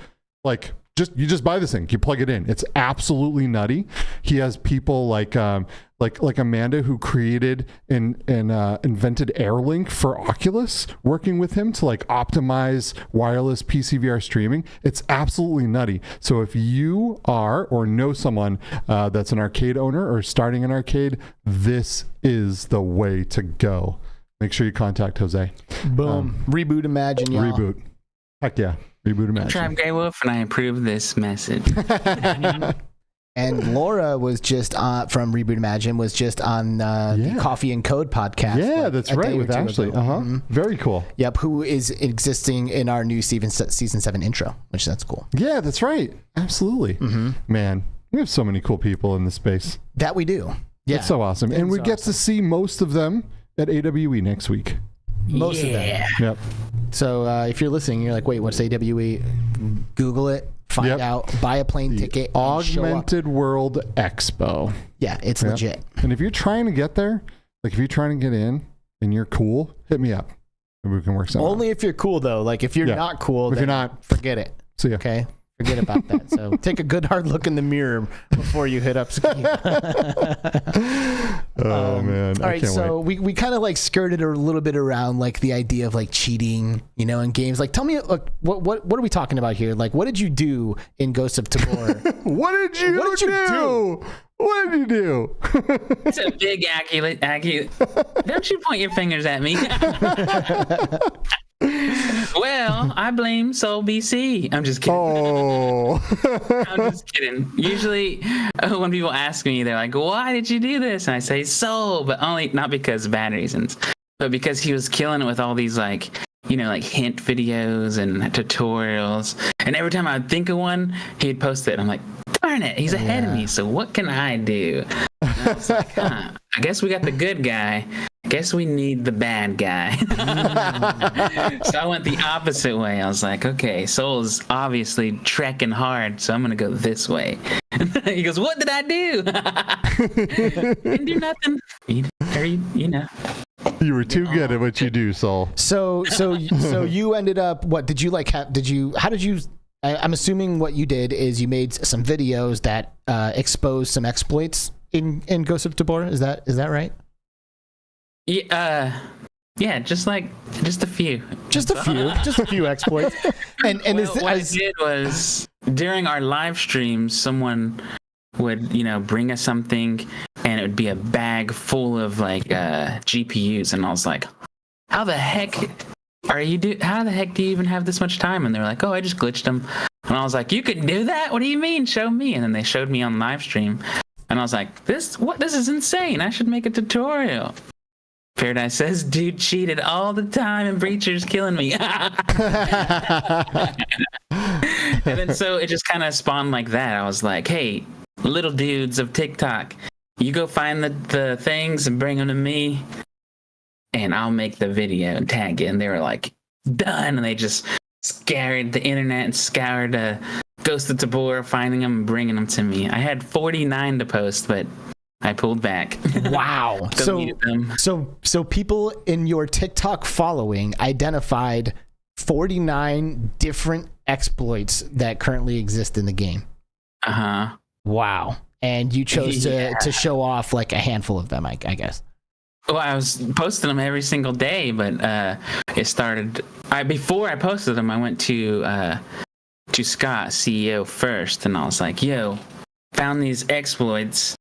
Like you just buy this thing, you plug it in. It's absolutely nutty. He has people like Amanda who created and invented AirLink for Oculus, working with him to like optimize wireless PC VR streaming. It's absolutely nutty. So if you are or know someone that's an arcade owner or starting an arcade, this is the way to go. Make sure you contact Jose. Boom. Reboot Imagine, y'all. Reboot. Heck yeah. Reboot Imagine. Tribe Greywolf, and I approve this message. And Laura was just from Reboot Imagine, was just on the Coffee and Code podcast. Yeah, that's right, with Ashley. Very cool. Yep, who is existing in our new season 7 intro, which that's cool. Yeah, that's right. Absolutely. Man, we have so many cool people in this space. That we do. Yeah. It's so awesome. And we get to see most of them at AWWOOOO next week. Most of them. Yep. So if you're listening, you're like, wait, what's AWWOOOO? Google it. Find out, buy a plane ticket. Augmented World Expo. Yeah, it's legit. And if you're trying to get there, like if you're trying to get in and you're cool, hit me up. Maybe we can work something Only if you're cool, though. Like if you're not cool, if you're not, forget it. See ya. Okay? Forget about that. So take a good hard look in the mirror before you hit up Ski. Oh man! All right, so we kind of like skirted a little bit around like the idea of like cheating, you know, in games. Like, tell me, what are we talking about here? Like, what did you do in Ghosts of Tabor? What did you do? What did you do? It's a big accurate. Don't you point your fingers at me. Well, I blame SoulBC. I'm just kidding. Oh. I'm just kidding. Usually, when people ask me, they're like, "Why did you do this?" And I say, "Soul," but only not because of bad reasons, but because he was killing it with all these like, you know, like hint videos and tutorials. And every time I would think of one, he'd post it. I'm like, darn it, he's ahead of me. So what can I do? And I was like, I guess we got the good guy. Guess we need the bad guy. So I went the opposite way. I was like, okay, Soul's obviously trekking hard, so I'm gonna go this way. He goes, what did I do? Didn't do nothing. You know. You were too good at what you do, Soul. So you ended up, what did you like? How did you? I'm assuming what you did is you made some videos that exposed some exploits in Ghosts of Tabor. Is that right? Yeah, just a few. Just a few exploits. And what I did was during our live streams, someone would, you know, bring us something, and it would be a bag full of like GPUs, and I was like, how the heck do you even have this much time? And they were like, oh, I just glitched them. And I was like, you can do that? What do you mean? Show me. And then they showed me on live stream, and I was like, this is insane. I should make a tutorial. Paradise says, dude cheated all the time and Breacher's killing me. And then so it just kind of spawned like that. I was like, hey, little dudes of TikTok, you go find the things and bring them to me, and I'll make the video and tag it. And they were like, done. And they just scoured the internet and scoured Ghost of Tabor, finding them and bringing them to me. I had 49 to post, but I pulled back. Wow. So people in your TikTok following identified 49 different exploits that currently exist in the game. Uh-huh. Wow. And you chose to show off like a handful of them, I guess. Well, I was posting them every single day, but it started... before I posted them, I went to Scott, CEO, first, and I was like, yo, found these exploits.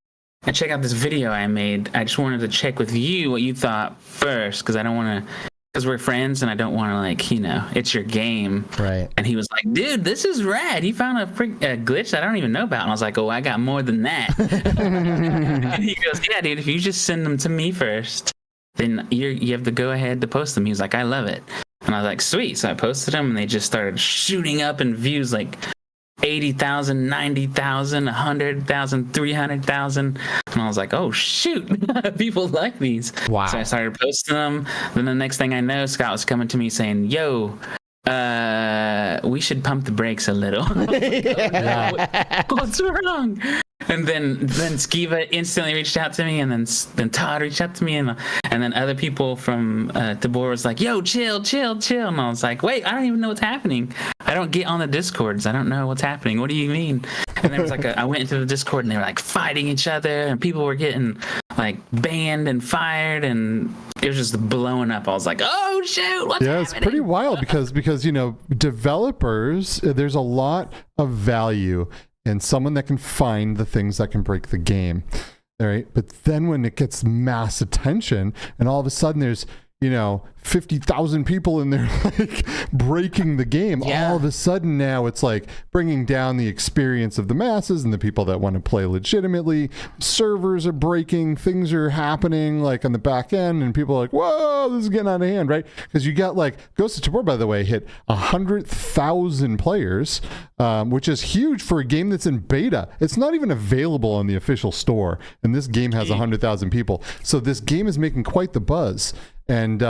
And check out this video I made. I just wanted to check with you what you thought first, because I don't want to, because we're friends and I don't want to, like, you know, it's your game. Right. And he was like, dude, this is rad. You found a glitch that I don't even know about. And I was like, oh, I got more than that. And he goes, yeah, dude, if you just send them to me first, then you have to go ahead to post them. He was like, I love it. And I was like, sweet. So I posted them and they just started shooting up in views, like 80,000, 90,000, 100,000, 300,000. And I was like, oh, shoot. People like these. Wow. So I started posting them. Then the next thing I know, Scott was coming to me saying, yo, we should pump the brakes a little. What's wrong? And then Skiva instantly reached out to me, and then Todd reached out to me, and then other people from Tabor was like, yo, chill. And I was like, wait, I don't even know what's happening. I don't get on the Discords. I don't know what's happening. What do you mean? And there was like I went into the Discord, and they were like fighting each other, and people were getting like banned and fired, and it was just blowing up. I was like, oh shoot, what's happening? It's pretty wild because you know, developers, there's a lot of value in someone that can find the things that can break the game. All right. But then when it gets mass attention and all of a sudden there's, you know, 50,000 people in there like breaking the game, all of a sudden now it's like bringing down the experience of the masses and the people that want to play legitimately. Servers are breaking, things are happening like on the back end, and people are like, whoa, this is getting out of hand, right? Because you got like Ghost of Tabor, by the way, hit 100,000 players, which is huge for a game that's in beta. It's not even available on the official store, and this game has 100,000 people. So this game is making quite the buzz. And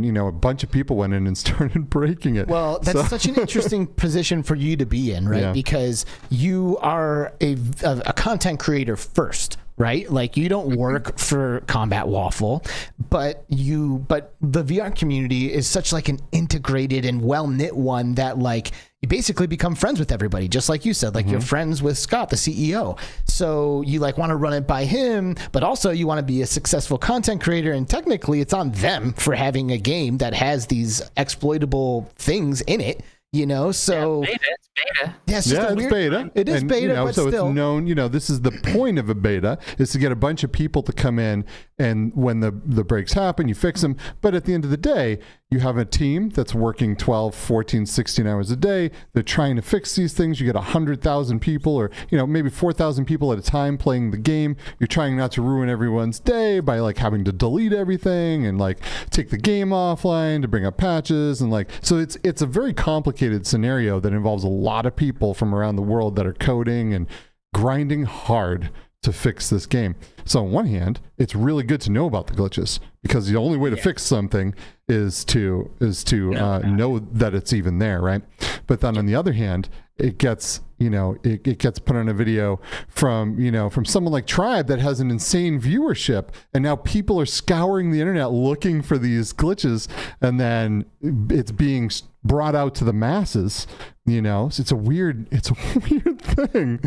you know, a bunch of people went in and started breaking it. Well, that's such an interesting position for you to be in, right? Yeah. Because you are a content creator first, right? Like, you don't work for Combat Waffle, but the VR community is such like an integrated and well-knit one that, like, you basically become friends with everybody, just like you said. Like you're friends with Scott, the CEO. So you like want to run it by him, but also you want to be a successful content creator. And technically, it's on them for having a game that has these exploitable things in it. You know, so it's beta. Yeah, it's beta. It is beta, but so still. It's known. You know, this is the point of a beta is to get a bunch of people to come in, and when the breaks happen, you fix them. But at the end of the day, you have a team that's working 12, 14, 16 hours a day. They're trying to fix these things. You get 100,000 people, or maybe 4,000 people at a time playing the game. You're trying not to ruin everyone's day by like having to delete everything and like take the game offline to bring up patches, and like so it's a very complicated scenario that involves a lot of people from around the world that are coding and grinding hard to fix this game. So on one hand, it's really good to know about the glitches, because the only way to fix something is to know that it's even there, right? But then on the other hand, it gets it gets put on a video from someone like Tribe that has an insane viewership, and now people are scouring the internet looking for these glitches, and then it's being brought out to the masses. So it's a weird thing.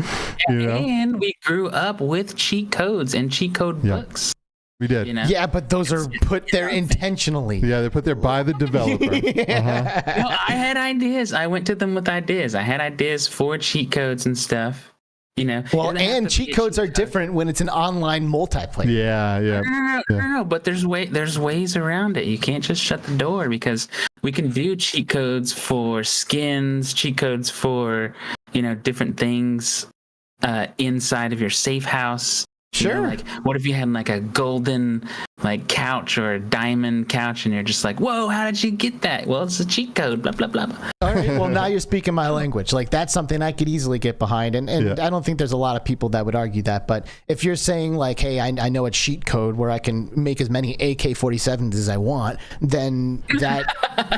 And we grew up with cheat codes and cheat code books. We did. Yeah, but those are put there intentionally. Yeah, they're put there by the developer. No, I had ideas. I went to them with ideas. I had ideas for cheat codes and stuff. Well, and cheat codes are different when it's an online multiplayer. Yeah. No, but there's ways around it. You can't just shut the door, because we can do cheat codes for skins, cheat codes for different things inside of your safe house. Sure. Like, what if you had like a golden couch or a diamond couch, and you're just like, whoa, how did you get that? Well, it's a cheat code, blah, blah, blah. All right, well, now you're speaking my language. Like, that's something I could easily get behind. And I don't think there's a lot of people that would argue that. But if you're saying, like, hey, I know a cheat code where I can make as many AK-47s as I want, then that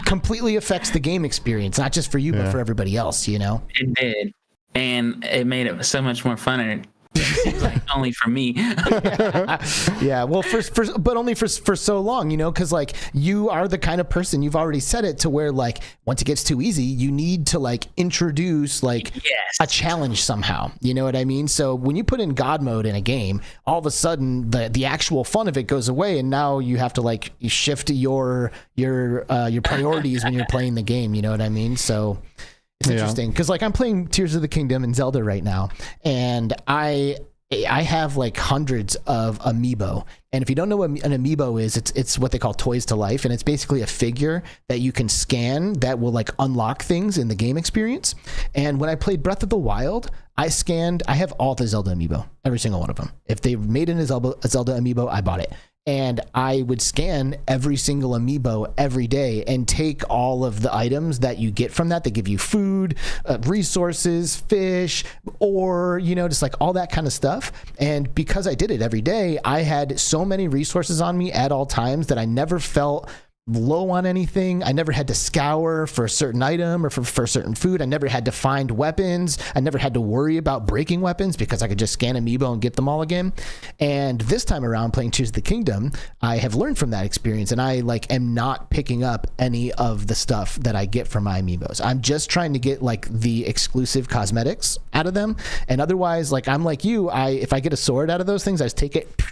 completely affects the game experience, not just for you, but for everybody else, It did. And it made it so much more fun. And like only for me. Yeah, well, but only for so long, because like you are the kind of person, you've already said it, to where like once it gets too easy, you need to like introduce like a challenge somehow. You know what I mean? So when you put in God mode in a game, all of a sudden the actual fun of it goes away, and now you have to like shift your priorities when you're playing the game. You know what I mean? So. It's interesting because like I'm playing Tears of the Kingdom and Zelda right now, and I have like hundreds of amiibo. And if you don't know what an amiibo is, it's what they call toys to life, and it's basically a figure that you can scan that will like unlock things in the game experience. And when I played Breath of the Wild, I have all the Zelda amiibo, every single one of them. If they made a Zelda amiibo, I bought it. And I would scan every single amiibo every day and take all of the items that you get from that. They give you food, resources, fish, or, just like all that kind of stuff. And because I did it every day, I had so many resources on me at all times that I never felt low on anything. I never had to scour for a certain item or for certain food. I never had to find weapons. I never had to worry about breaking weapons because I could just scan amiibo and get them all again. And this time around playing Tears of the Kingdom, I have learned from that experience, and I am not picking up any of the stuff that I get from my amiibos. I'm just trying to get like the exclusive cosmetics out of them. And otherwise, like I'm like you, if I get a sword out of those things, I just take it,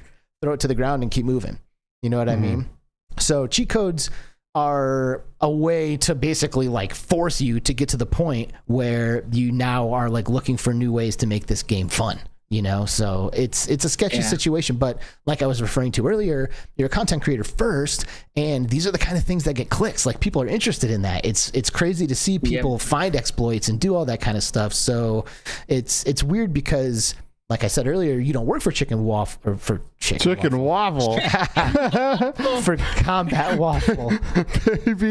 throw it to the ground and keep moving. You know what I mean? So cheat codes are a way to basically like force you to get to the point where you now are like looking for new ways to make this game fun, so it's a sketchy situation. But like I was referring to earlier, you're a content creator first, and these are the kind of things that get clicks. Like people are interested in that. It's crazy to see people find exploits and do all that kind of stuff. So it's weird because, like I said earlier, you don't work for Chicken Waffle or for Chicken Waffle for Combat Waffle.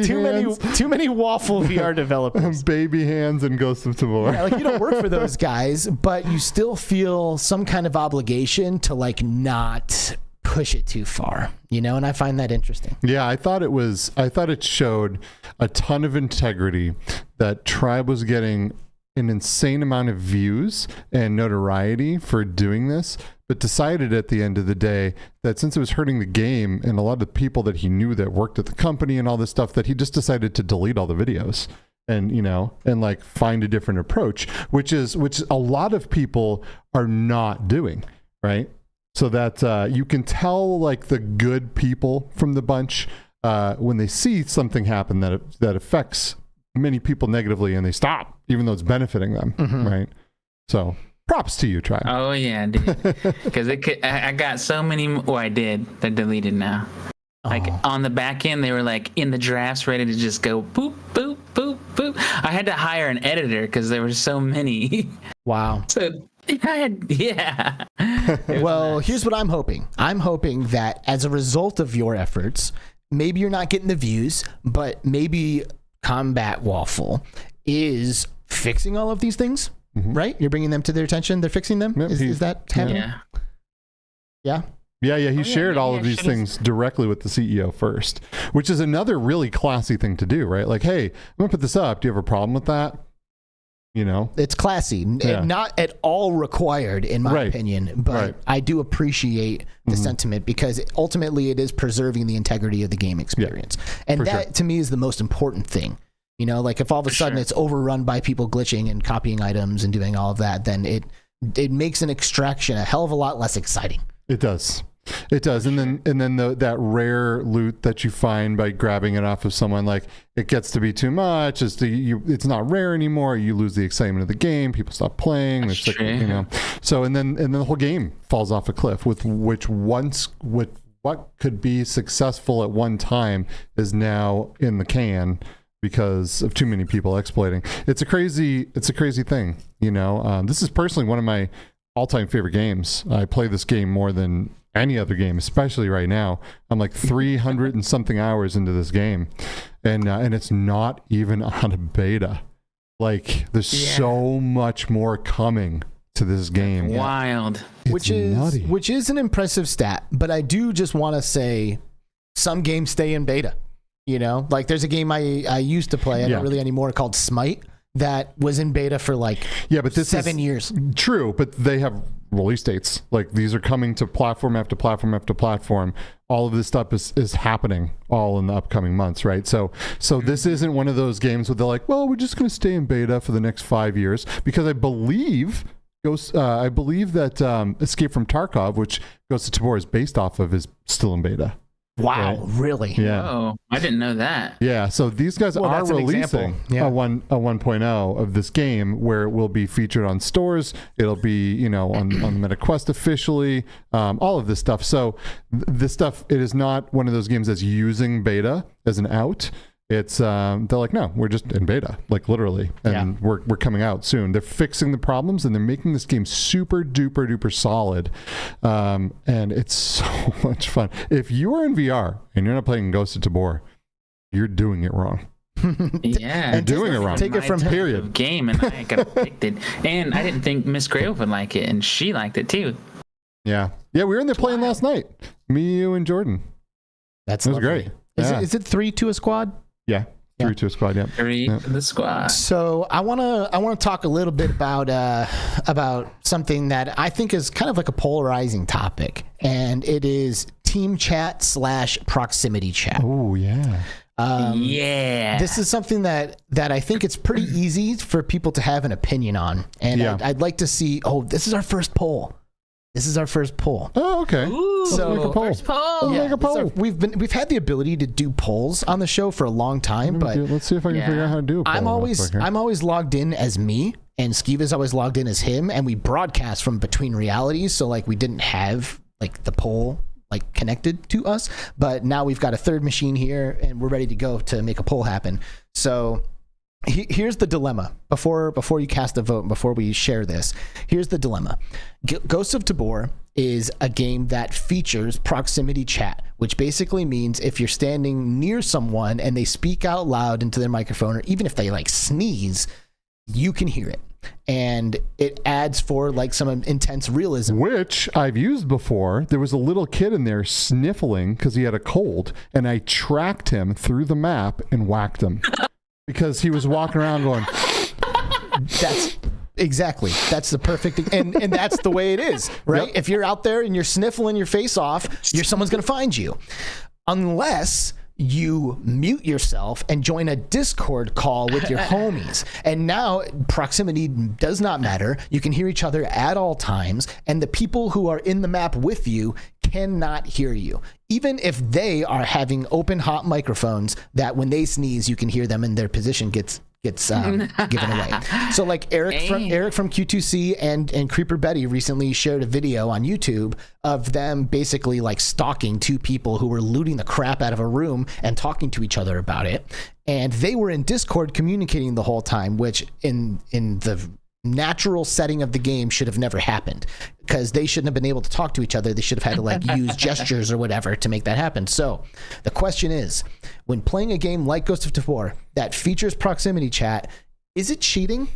Too many Waffle VR developers. Baby Hands and Ghost of Tabor. Yeah, like you don't work for those guys, but you still feel some kind of obligation to like not push it too far, and I find that interesting. Yeah, I thought it showed a ton of integrity that Tribe was getting an insane amount of views and notoriety for doing this, but decided at the end of the day that since it was hurting the game and a lot of the people that he knew that worked at the company and all this stuff, that he just decided to delete all the videos. and like find a different approach, which a lot of people are not doing, right? So that you can tell like the good people from the bunch when they see something happen that affects many people negatively, and they stop, even though it's benefiting them, right? So props to you, Tribe. Oh yeah, dude. Because I got so many. Oh, I did. They're deleted now. Like on the back end, they were like in the drafts, ready to just go boop, boop, boop, boop. I had to hire an editor because there were so many. Wow. So yeah. Well, here's what I'm hoping. I'm hoping that as a result of your efforts, maybe you're not getting the views, but maybe Combat Waffle is fixing all of these things, right? You're bringing them to their attention. They're fixing them. Yep, is that happening? Yeah. Yeah. He shared all of these things directly with the CEO first, which is another really classy thing to do, right? Like, hey, I'm gonna put this up. Do you have a problem with that? It's classy and not at all required in my opinion, but I do appreciate the sentiment because ultimately it is preserving the integrity of the game experience. And that to me is the most important thing. Like if all of a sudden it's overrun by people glitching and copying items and doing all of that, then it makes an extraction a hell of a lot less exciting. It does. And then that rare loot that you find by grabbing it off of someone, like it gets to be too much. It's not rare anymore. You lose the excitement of the game. People stop playing. It's like, So and then the whole game falls off a cliff. With what could be successful at one time is now in the can because of too many people exploiting. It's a crazy thing. This is personally one of my all-time favorite games. I play this game more than any other game, especially right now. I'm like 300 and something hours into this game, and it's not even on a beta. Like there's so much more coming to this game. Wild. Which is an impressive stat, but I do just want to say some games stay in beta. Like there's a game I used to play, I don't really anymore, called Smite, that was in beta for like 7 years. True, but they have release dates. Like these are coming to platform after platform after platform. All of this stuff is happening all in the upcoming months, right? So this isn't one of those games where they're like, well, we're just going to stay in beta for the next 5 years, because I believe that Escape from Tarkov, which Ghost of Tabor is based off of, is still in beta. Wow, really? Yeah. Oh, I didn't know that. Yeah, so these guys are releasing a 1.0 of this game where it will be featured on stores. It'll be, on the MetaQuest officially, all of this stuff. So this stuff, it is not one of those games that's using beta as an out. It's they're like, no, we're just in beta, like literally, and we're coming out soon. They're fixing the problems and they're making this game super duper solid, and it's so much fun. If you are in VR and you're not playing Ghost of Tabor, you're doing it wrong. Yeah, you're doing it wrong. Take it from period. Game, and I got addicted, and I didn't think Miss Grove would like it, and she liked it too. Yeah, we were in there playing last night. Me, you, and Jordan. It was great. Is it 3 to a squad? Yeah. 3 to a squad. Yeah. 3 to the squad. So I wanna talk a little bit about something that I think is kind of like a polarizing topic, and it is team chat / proximity chat. Oh yeah. This is something that I think it's pretty easy for people to have an opinion on, and I'd like to see. Oh, this is our first poll. Oh, okay. So make a poll. First poll. Make a poll. We've had the ability to do polls on the show for a long time, but let's see if I can figure out how to do a poll. I'm always logged in as me, and Skiva's always logged in as him, and we broadcast from between realities, so like we didn't have like the poll like connected to us, but now we've got a third machine here, and we're ready to go to make a poll happen. So here's the dilemma. Before you cast a vote, before we share this, here's the dilemma. Ghost of Tabor is a game that features proximity chat, which basically means if you're standing near someone and they speak out loud into their microphone, or even if they like sneeze, you can hear it. And it adds for like some intense realism. Which I've used before. There was a little kid in there sniffling because he had a cold, and I tracked him through the map and whacked him. Because he was walking around going, that's the perfect thing. And that's the way it is, right? Yep. If you're out there and you're sniffling your face off, someone's going to find you. Unless you mute yourself and join a Discord call with your homies. And now proximity does not matter. You can hear each other at all times, and the people who are in the map with you cannot hear you. Even if they are having open hot microphones that when they sneeze, you can hear them and their position gets given away. So like Eric from Q2C and Creeper Betty recently shared a video on YouTube of them basically like stalking two people who were looting the crap out of a room and talking to each other about it. And they were in Discord communicating the whole time, which in the natural setting of the game should have never happened, because they shouldn't have been able to talk to each other. They should have had to like use gestures or whatever to make that happen. So the question is, when playing a game like Ghost of Tabor that features proximity chat, is it cheating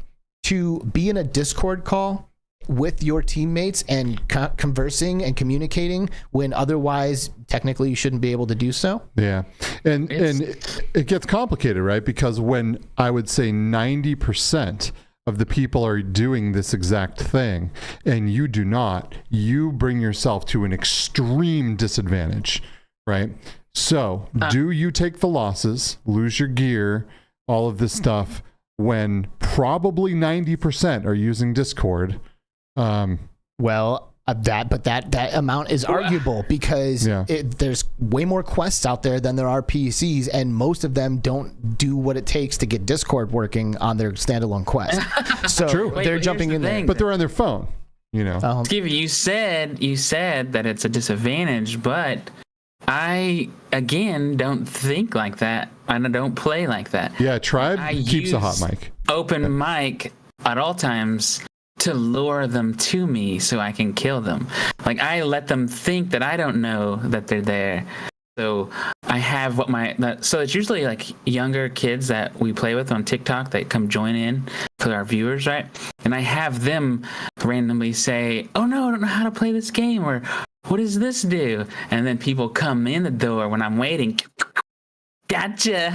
to be in a Discord call with your teammates and conversing and communicating when otherwise technically you shouldn't be able to do so? Yeah. And it gets complicated, right? Because when I would say 90% of the people are doing this exact thing and you do not, you bring yourself to an extreme disadvantage, right? So do you take the losses, lose your gear, all of this stuff, when probably 90% are using Discord? That amount is arguable because there's way more quests out there than there are PCs, and most of them don't do what it takes to get Discord working on their standalone quest. So they're jumping in there, but they're on their phone. You know, Stevie, you said that it's a disadvantage, but I again don't think like that. I don't play like that. Yeah, Tribe keeps a hot mic, open mic at all times, to lure them to me so I can kill them. Like, I let them think that I don't know that they're there. So I have so it's usually like younger kids that we play with on TikTok that come join in for our viewers, right? And I have them randomly say, "Oh no, I don't know how to play this game," or "What does this do?" And then people come in the door when I'm waiting. Gotcha.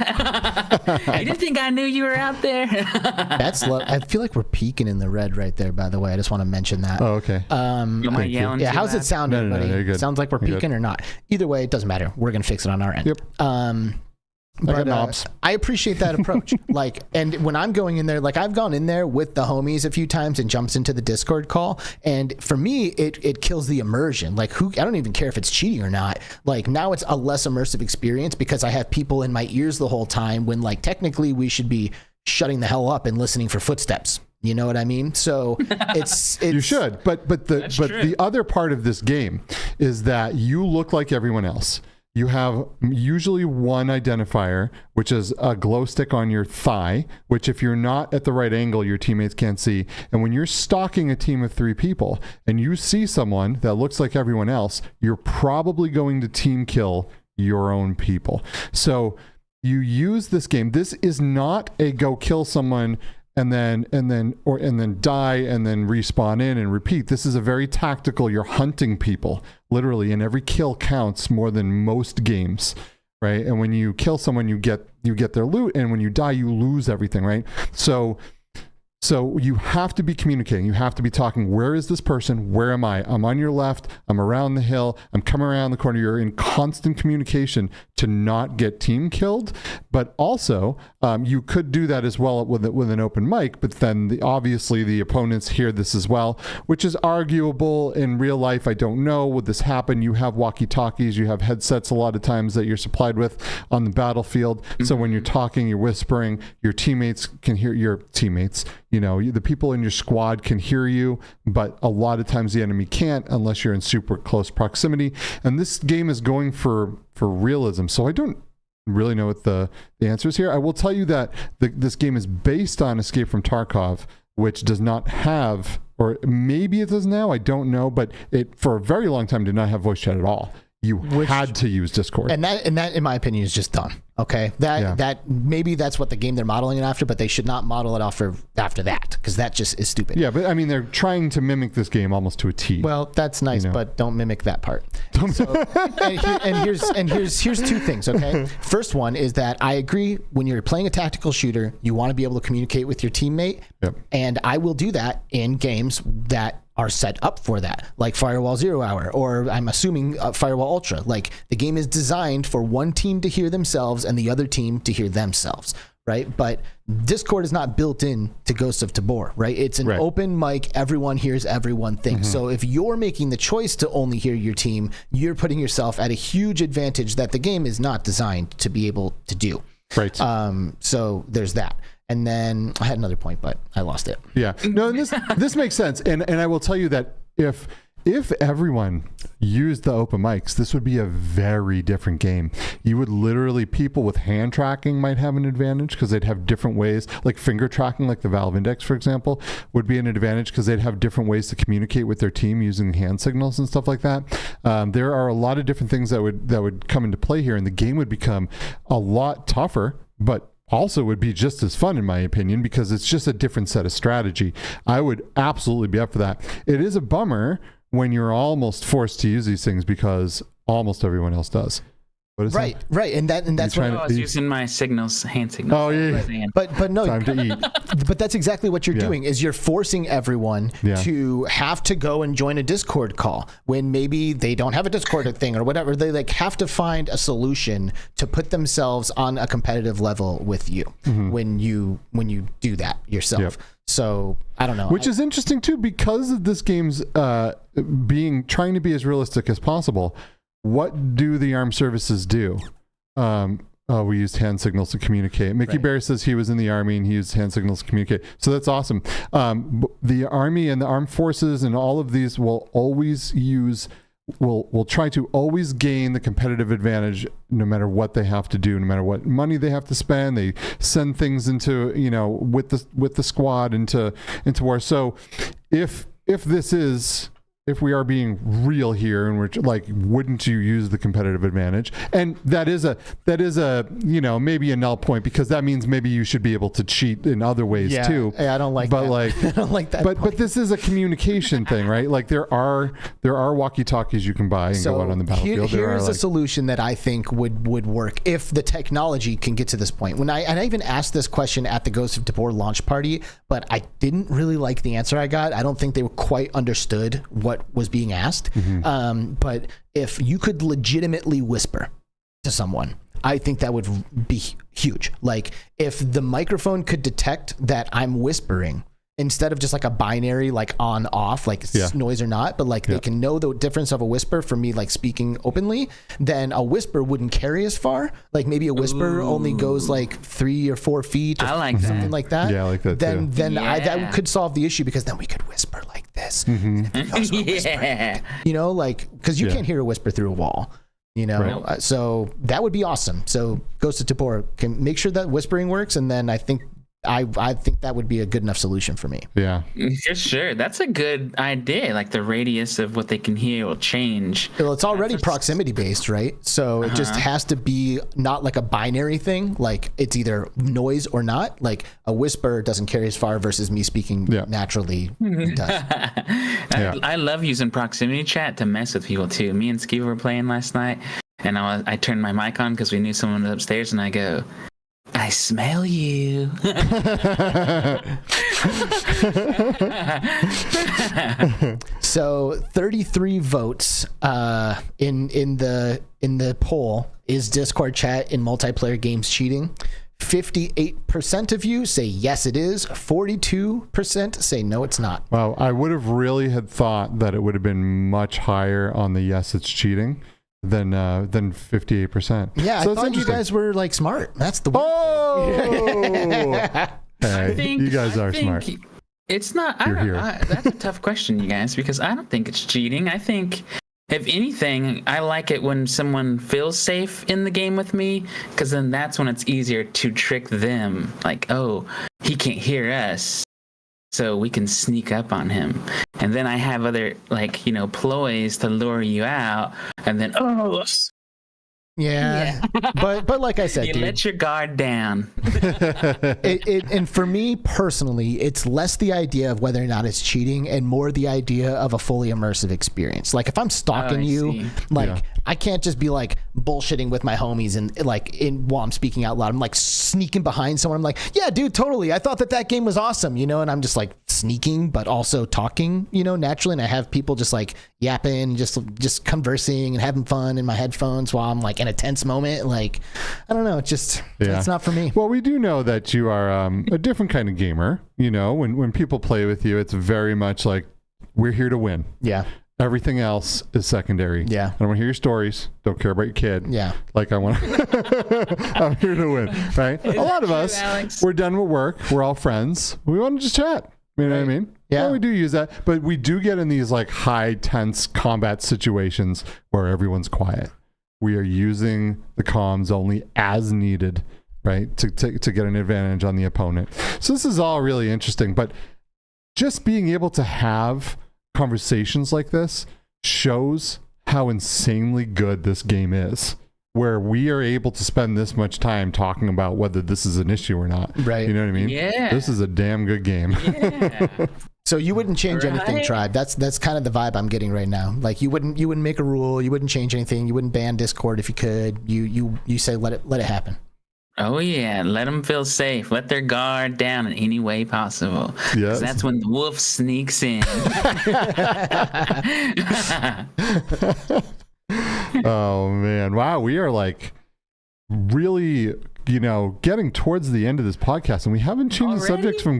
You didn't think I knew you were out there? That's low. I feel like we're peaking in the red right there, by the way. I just want to mention that. Oh, okay. Am I yelling? Yeah, how's it sound, everybody? No, you're good. Sounds like we're peaking or not. Either way, it doesn't matter. We're going to fix it on our end. Yep. But I appreciate that approach. And when I'm going in there, like I've gone in there with the homies a few times and jumps into the Discord call, and for me, it kills the immersion. Like, I don't even care if it's cheating or not. Like, now it's a less immersive experience because I have people in my ears the whole time when, like, technically we should be shutting the hell up and listening for footsteps. You know what I mean? So it's you should, but the other part of this game is that you look like everyone else. You have usually one identifier, which is a glow stick on your thigh, which if you're not at the right angle, your teammates can't see. And when you're stalking a team of 3 people and you see someone that looks like everyone else, you're probably going to team kill your own people. So you use this game. This is not a go kill someone and then die and then respawn in and repeat. This is a very tactical, you're hunting people literally, and every kill counts more than most games, right? And when you kill someone, you get their loot, and when you die, you lose everything, right? So you have to be communicating. You have to be talking. Where is this person? Where am I? I'm on your left. I'm around the hill. I'm coming around the corner. You're in constant communication to not get team killed. But also, you could do that as well with an open mic. But then obviously the opponents hear this as well, which is arguable in real life. I don't know. Would this happen? You have walkie-talkies. You have headsets a lot of times that you're supplied with on the battlefield. Mm-hmm. So when you're talking, you're whispering. Your teammates can hear your teammates. You know, the people in your squad can hear you, but a lot of times the enemy can't unless you're in super close proximity. And this game is going for realism. So I don't really know what the answer is here. I will tell you that this game is based on Escape from Tarkov, which does not have, or maybe it does now, I don't know, but it for a very long time did not have voice chat at all. You had to use Discord. And that, in my opinion, is just dumb. Okay, that maybe that's what the game they're modeling it after, but they should not model it after that, because that just is stupid. Yeah, but I mean, they're trying to mimic this game almost to a T. Well, that's nice, but don't mimic that part. So, and here's two things. Okay, first one is that I agree. When you're playing a tactical shooter, you want to be able to communicate with your teammate, and I will do that in games that are set up for that, like Firewall 0 Hour, or I'm assuming Firewall Ultra. Like, the game is designed for one team to hear themselves and the other team to hear themselves, right? But Discord is not built in to Ghosts of Tabor, right? It's an open mic, everyone hears everyone thing. So if you're making the choice to only hear your team, you're putting yourself at a huge advantage that the game is not designed to be able to do. Right. So there's that. And then I had another point, but I lost it. Yeah. No, this makes sense. And I will tell you that if everyone used the open mics, this would be a very different game. You would literally, people with hand tracking might have an advantage because they'd have different ways, like finger tracking, like the Valve Index, for example, would be an advantage because they'd have different ways to communicate with their team using hand signals and stuff like that. There are a lot of different things that would come into play here, and the game would become a lot tougher, but also would be just as fun, in my opinion, because it's just a different set of strategy. I would absolutely be up for that. It is a bummer when you're almost forced to use these things because almost everyone else does. What is that? Right, and that's what I was using my hand signals. Oh yeah, but no, time to eat. But that's exactly what you're doing. Is you're forcing everyone to have to go and join a Discord call when maybe they don't have a Discord thing or whatever. They like have to find a solution to put themselves on a competitive level with you when you do that yourself. Yep. So I don't know, which is interesting too, because of this game's trying to be as realistic as possible. What do the armed services do? We used hand signals to communicate. Mickyberr says he was in the army and he used hand signals to communicate. So that's awesome. The army and the armed forces and all of these will always will try to always gain the competitive advantage no matter what they have to do, no matter what money they have to spend. They send things into, with the squad into war. So if we are being real here and we're like, wouldn't you use the competitive advantage? And that is a maybe a null point, because that means maybe you should be able to cheat in other ways too. I don't like but that. Like, I don't like that. But this is a communication thing, right? Like there are walkie-talkies you can buy and go out on the battlefield. Here's a solution that I think would work if the technology can get to this point. I even asked this question at the Ghost of Tabor launch party, but I didn't really like the answer I got. I don't think they quite understood what was being asked. But if you could legitimately whisper to someone, I think that would be huge. Like, if the microphone could detect that I'm whispering instead of just like a binary, like on off, like noise or not, but like they can know the difference of a whisper from me like speaking openly, then a whisper wouldn't carry as far. Like maybe a whisper only goes like 3 or 4 feet or something like that. Yeah, I like that then that could solve the issue, because then we could whisper like this. Like, because you can't hear a whisper through a wall. So that would be awesome. So Ghost of Tabor can make sure that whispering works, and then I think that would be a good enough solution for me. Yeah, for sure. That's a good idea. Like, the radius of what they can hear will change. Well, it's already proximity based, right? So it just has to be not like a binary thing. Like, it's either noise or not. Like, a whisper doesn't carry as far versus me speaking naturally does. I love using proximity chat to mess with people too. Me and Skiva were playing last night, and I turned my mic on because we knew someone was upstairs, and I go, I smell you. So 33 votes in the poll. Is Discord chat in multiplayer games cheating? 58% of you say yes, it is. 42% say no, it's not. Wow, I would have really had thought that it would have been much higher on the yes, it's cheating than 58%. Yeah, so I thought you guys were like smart. That's the you guys are smart. It's not. That's a tough question, you guys, because I don't think it's cheating. I think, if anything, I like it when someone feels safe in the game with me, because then that's when it's easier to trick them. Like, oh, he can't hear us, so we can sneak up on him. And then I have other, ploys to lure you out. And then, Yeah. But like I said, you dude, let your guard down. and for me personally, it's less the idea of whether or not it's cheating and more the idea of a fully immersive experience. Like if I'm stalking you, like I can't just be like bullshitting with my homies and like while I'm speaking out loud, I'm like sneaking behind someone. I'm like, yeah, dude, totally. I thought that game was awesome, you know, and I'm just like sneaking, but also talking, you know, naturally. And I have people just like yapping, just conversing and having fun in my headphones while I'm like in a tense moment. Like, I don't know. It's not for me. Well, we do know that you are a different kind of gamer. You know, when people play with you, it's very much like we're here to win. Yeah. Everything else is secondary. Yeah. I don't want to hear your stories. Don't care about your kid. Yeah. Like I want to, I'm here to win, right? A lot of us, Alex? we're done with work. We're all friends. We want to just chat. You know what I mean? Yeah. Well, we do use that, but we do get in these like high tense combat situations where everyone's quiet. We are using the comms only as needed, right? To get an advantage on the opponent. So this is all really interesting, but just being able to have conversations like this shows how insanely good this game is, where we are able to spend this much time talking about whether this is an issue or not. Right. You know what I mean? Yeah. This is a damn good game. Yeah. So you wouldn't change anything, Right. Tribe. That's kind of the vibe I'm getting right now. Like you wouldn't make a rule. You wouldn't change anything. You wouldn't ban Discord if you could. You say let it happen. Oh yeah, let them feel safe. Let their guard down in any way possible. Yes. That's when the wolf sneaks in. Oh man, wow, we are like really, you know, getting towards the end of this podcast, and we haven't changed the subject from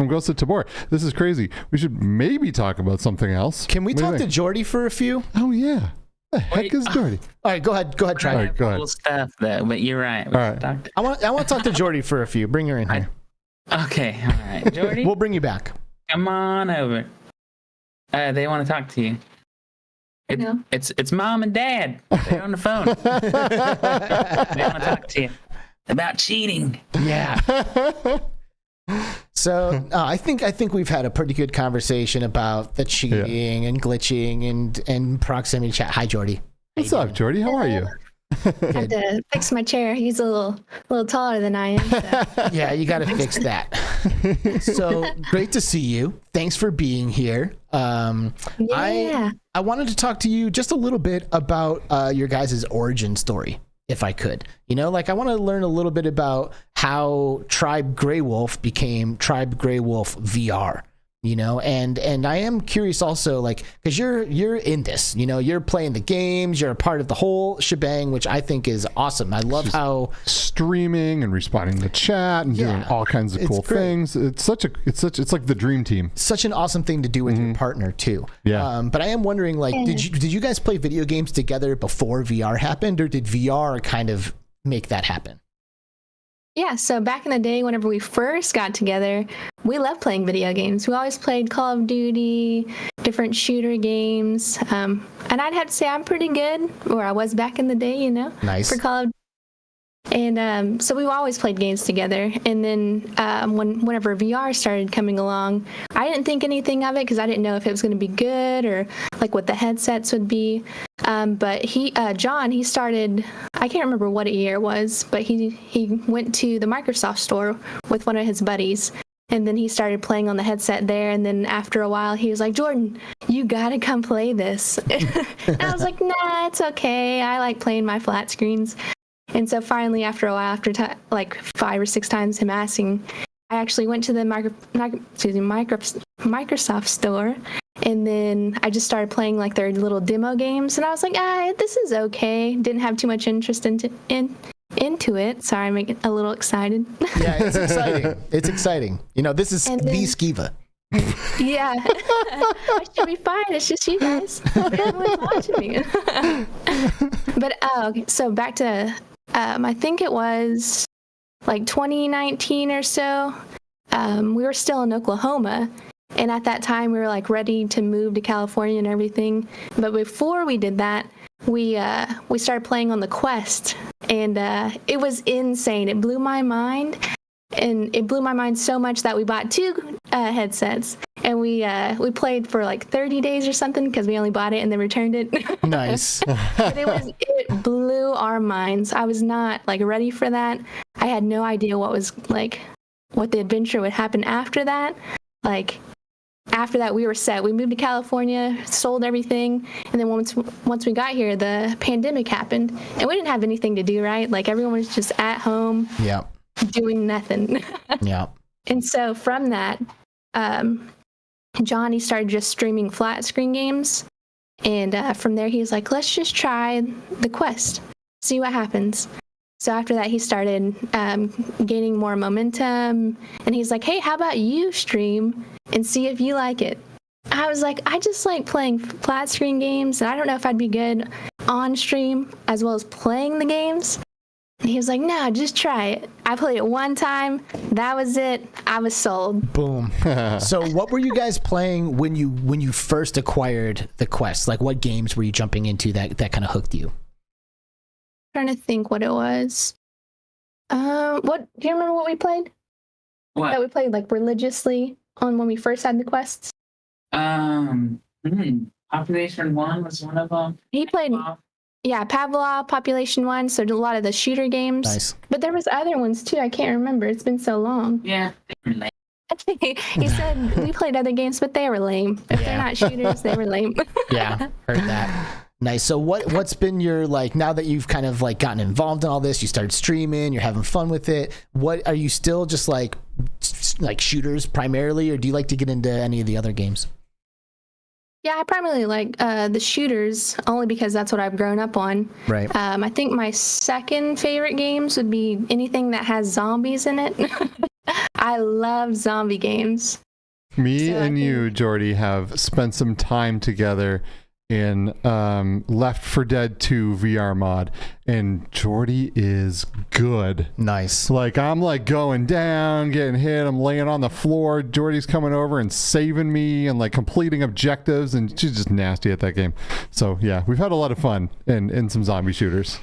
Ghost to Tabor. This is crazy. We should maybe talk about something else. Can we talk to Jordy for a few? Oh yeah. The heck is Jordy? All right, go ahead, Tribe. All right, go ahead. Cool stuff though, but you're right. All right. I want to talk to Jordy for a few. Bring her in here. Okay, all right, Jordy. We'll bring you back. Come on over. They want to talk to you. It's mom and dad. They're on the phone. They want to talk to you about cheating. Yeah. So I think we've had a pretty good conversation about the cheating and glitching and proximity chat. Hi, Jordy. What's up, Jordy? How are you? I had to fix my chair. He's a little taller than I am. So. Yeah, you got to fix that. So great to see you. Thanks for being here. I wanted to talk to you just a little bit about your guys' origin story, if I could. You know, like I want to learn a little bit about how Tribe Greywolf became Tribe Greywolf VR. You know, and I am curious also, like, because you're in this, you know, you're playing the games, you're a part of the whole shebang, which I think is awesome. I love how streaming and responding to chat and doing all kinds of cool things. It's like the dream team. Such an awesome thing to do with your partner too. Yeah. But I am wondering, like, did you guys play video games together before VR happened, or did VR kind of make that happen? Yeah, so back in the day, whenever we first got together, we loved playing video games. We always played Call of Duty, different shooter games. And I'd have to say I'm pretty good, or I was back in the day, you know, nice. For Call of Duty. And so we always played games together. And then whenever VR started coming along, I didn't think anything of it because I didn't know if it was going to be good or like what the headsets would be. But John, he started, I can't remember what year it was, but he went to the Microsoft store with one of his buddies. And then he started playing on the headset there. And then after a while, he was like, Jordan, you got to come play this. And I was like, nah, it's okay. I like playing my flat screens. And so finally, after a while, after like 5 or 6 times him asking, I actually went to the Microsoft store, and then I just started playing like their little demo games, and I was like, this is okay. Didn't have too much interest into it. Sorry, I'm getting a little excited. Yeah, it's exciting. It's exciting. You know, this is the Skiva. Yeah, I should be fine. It's just you guys. Everyone's watching me. But okay, so back to I think it was like 2019 or so. We were still in Oklahoma, and at that time we were like ready to move to California and everything. But before we did that, we started playing on the Quest, and it was insane. It blew my mind. And it blew my mind so much that we bought 2 headsets. and we played for like 30 days or something because we only bought it and then returned it. Nice. But it blew our minds. I was not like ready for that. I had no idea what the adventure would happen after that. Like after that, we were set. We moved to California, sold everything, and then once we got here, the pandemic happened, and we didn't have anything to do, right? Like everyone was just at home, doing nothing. Yeah. And so from that, Johnny started just streaming flat screen games, and from there he was like, let's just try the quest, see what happens. So after that, he started gaining more momentum, and he's like, hey, how about you stream and see if you like it? I was like, I just like playing flat screen games, and I don't know if I'd be good on stream as well as playing the games. And he was like, no, just try it. I played it one time. That was it. I was sold. Boom. So what were you guys playing when you first acquired the quest? Like what games were you jumping into that kind of hooked you? Trying to think what it was. What do you remember what we played? What? That we played like religiously on when we first had the quests? Population 1 was one of them. He played Pavlov, Population 1, so a lot of the shooter games. Nice. But there was other ones too, I can't remember. It's been so long. Yeah, they were lame. He said we played other games, but they were lame. If they're not shooters, they were lame. Yeah, heard that. Nice. So what's been your, like, now that you've kind of like gotten involved in all this, you started streaming, you're having fun with it. What are you still just like shooters primarily, or do you like to get into any of the other games? Yeah, I primarily like the shooters only because that's what I've grown up on. Right. I think my second favorite games would be anything that has zombies in it. I love zombie games. Me and you, Jordy, have spent some time together in Left 4 Dead 2 VR mod, and Jordy is good. Nice. Like, I'm like going down, getting hit, I'm laying on the floor, Jordy's coming over and saving me and like completing objectives, and she's just nasty at that game. So yeah, we've had a lot of fun in some zombie shooters.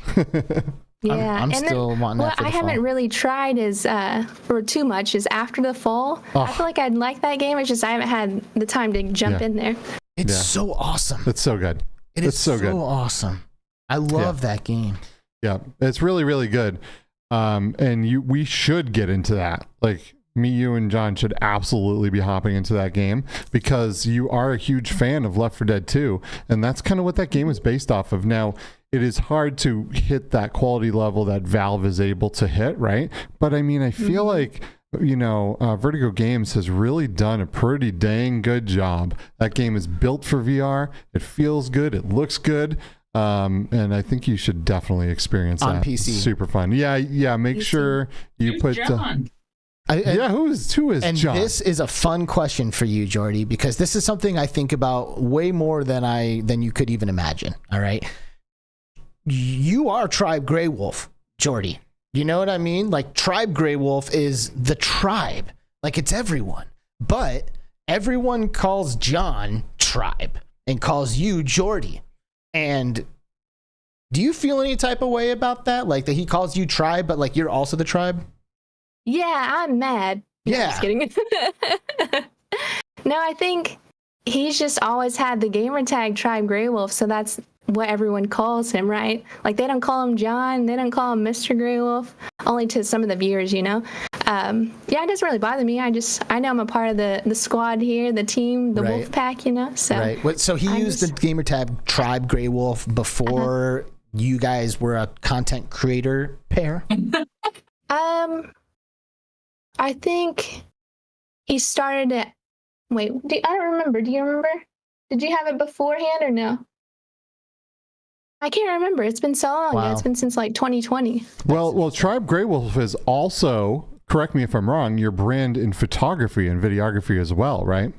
Yeah, I'm still wanting that for the I haven't fall. really tried or too much is After the Fall. I feel like I'd like that game. It's just I haven't had the time to jump in there. It's so awesome. It's so good. It's so good. awesome. I love that game. Yeah, it's really, really good. And we should get into that. Like, me, you, and John should absolutely be hopping into that game because you are a huge fan of Left 4 Dead 2, and that's kind of what that game is based off of. Now, it is hard to hit that quality level that Valve is able to hit, right? But I mean, I feel like, you know, Vertigo Games has really done a pretty dang good job. That game is built for VR. It feels good. It looks good. And I think you should definitely experience on that. PC. Super fun. Yeah. Make sure you put. John? Who is and John? This is a fun question for you, Jordy, because this is something I think about way more than you could even imagine. All right, you are Tribe Greywolf, Jordy. You know what I mean? Like, Tribe Greywolf is the tribe. Like, it's everyone. But everyone calls John Tribe and calls you Jordy. And do you feel any type of way about that? Like, that he calls you Tribe, but like you're also the tribe? Yeah, I'm mad. Yeah. No, just kidding. No, I think he's just always had the gamer tag Tribe Greywolf, so that's what everyone calls him, right? Like, they don't call him John, they don't call him Mr. Greywolf, only to some of the viewers, you know? Yeah, it doesn't really bother me. I know I'm a part of the squad here, the team, the wolf pack, you know? So, right. So he used the gamer tag Tribe Greywolf before you guys were a content creator pair? I think he started it. Wait, I don't remember. Do you remember? Did you have it beforehand or no? I can't remember. It's been so long. Wow. It's been since like 2020. Well, Tribe Greywolf is also, correct me if I'm wrong, your brand in photography and videography as well, right?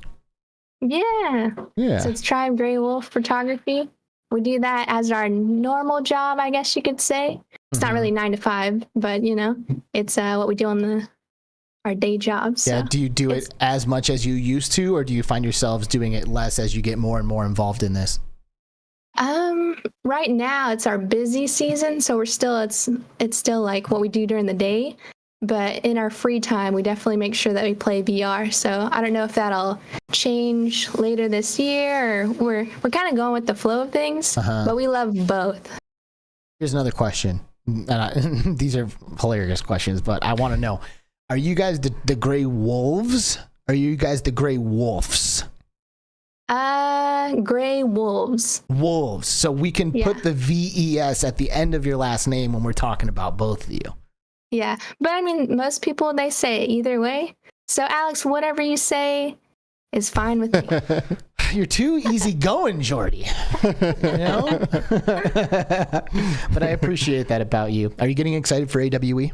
Yeah. Yeah. So it's Tribe Greywolf Photography. We do that as our normal job, I guess you could say. It's not really 9 to 5, but you know, it's what we do on our day jobs. So yeah. Do you do it as much as you used to, or do you find yourselves doing it less as you get more and more involved in this? Right now it's our busy season, so we're still it's still like what we do during the day. But in our free time, we definitely make sure that we play VR. So I don't know if that'll change later this year, or we're kind of going with the flow of things, but we love both. Here's another question. These are hilarious questions, but I want to know, are you guys the Grey Wolves? Or are you guys the Grey Wolves? Grey Wolves. Wolves. So we can put the VES at the end of your last name when we're talking about both of you. Yeah, but I mean, most people, they say it either way. So, Alex, whatever you say is fine with me. You're too easygoing, Jordy. You know? But I appreciate that about you. Are you getting excited for AWE?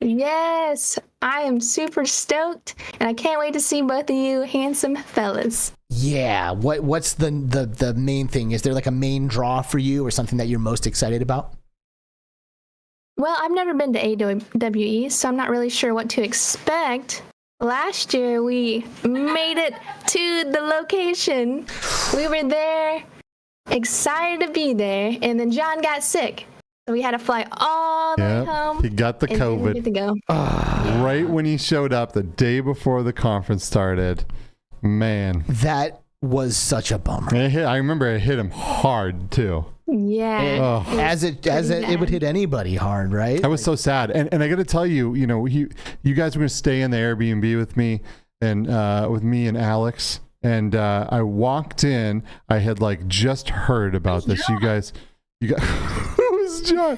Yes, I am super stoked, and I can't wait to see both of you handsome fellas. Yeah, what's the main thing? Is there like a main draw for you, or something that you're most excited about? Well, I've never been to AWE, so I'm not really sure what to expect. Last year, we made it to the location. We were there, excited to be there, and then John got sick. So we had to fly all the way home. He got the COVID. Get to go. Right when he showed up the day before the conference started. Man. That was such a bummer. I remember it hit him hard, too. Yeah. As it would hit anybody hard, right? I was so sad. And I got to tell you, you guys were going to stay in the Airbnb with me and Alex. And I walked in. I had like just heard about this. You guys. It was John.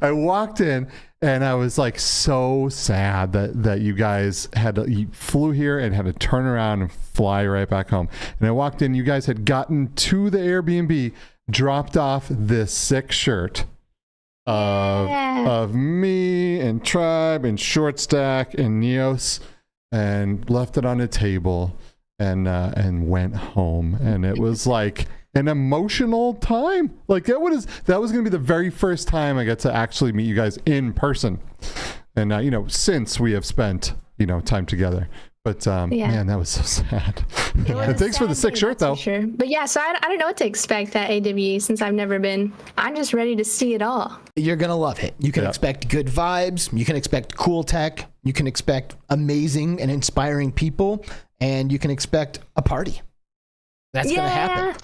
I walked in and I was like so sad that you guys you flew here and had to turn around and fly right back home. And I walked in. You guys had gotten to the Airbnb, dropped off this sick shirt of me and Tribe and Short Stack and Neos, and left it on a table and went home. And it was like an emotional time. Like that was going to be the very first time I get to actually meet you guys in person. And since we have spent time together. But man, that was so sad. And thanks for the sick shirt, though. Sure. But yeah, so I don't know what to expect at AWE since I've never been. I'm just ready to see it all. You're going to love it. You can expect good vibes. You can expect cool tech. You can expect amazing and inspiring people. And you can expect a party. That's going to happen.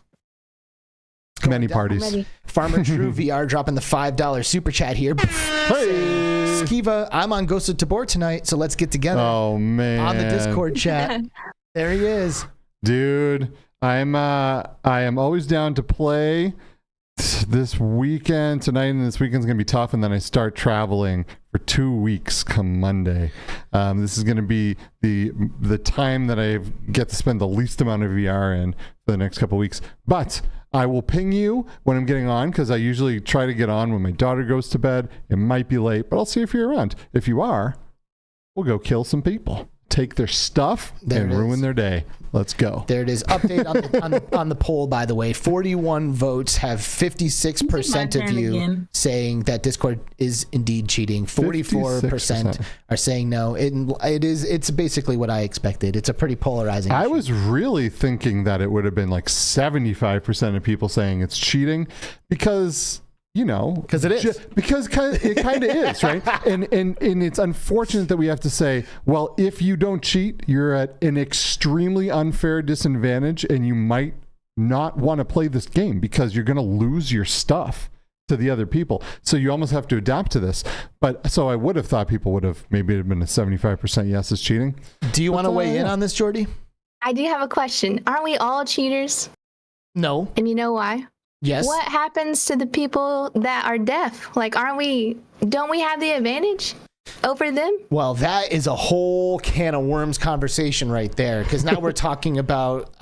Many parties. Farmer True VR dropping the $5 super chat here. Hey, Skiva, I'm on Ghost of Tabor tonight, so let's get together. Oh man, on the Discord chat. There he is, dude. I am always down to play this weekend. Tonight and this weekend's gonna be tough, and then I start traveling for 2 weeks come Monday. This is gonna be the time that I get to spend the least amount of VR in for the next couple weeks, but I will ping you when I'm getting on, because I usually try to get on when my daughter goes to bed. It might be late, but I'll see if you're around. If you are, we'll go kill some people, take their stuff, and ruin their day. Let's go. There it is. Update on the poll, by the way. 41 votes have 56% of you saying that Discord is indeed cheating. 44% are saying no. It's basically what I expected. It's a pretty polarizing issue. I was really thinking that it would have been like 75% of people saying it's cheating, because because it is. Because it kind of is, right? And it's unfortunate that we have to say, well, if you don't cheat, you're at an extremely unfair disadvantage, and you might not want to play this game because you're going to lose your stuff to the other people. So you almost have to adapt to this. But so I would have thought people would have maybe it'd been a 75% yes is cheating. Do you want to weigh in on this, Jordy? I do have a question. Aren't we all cheaters? No. And you know why? Yes. What happens to the people that are deaf? Like, don't we have the advantage over them? Well, that is a whole can of worms conversation right there, because now we're talking about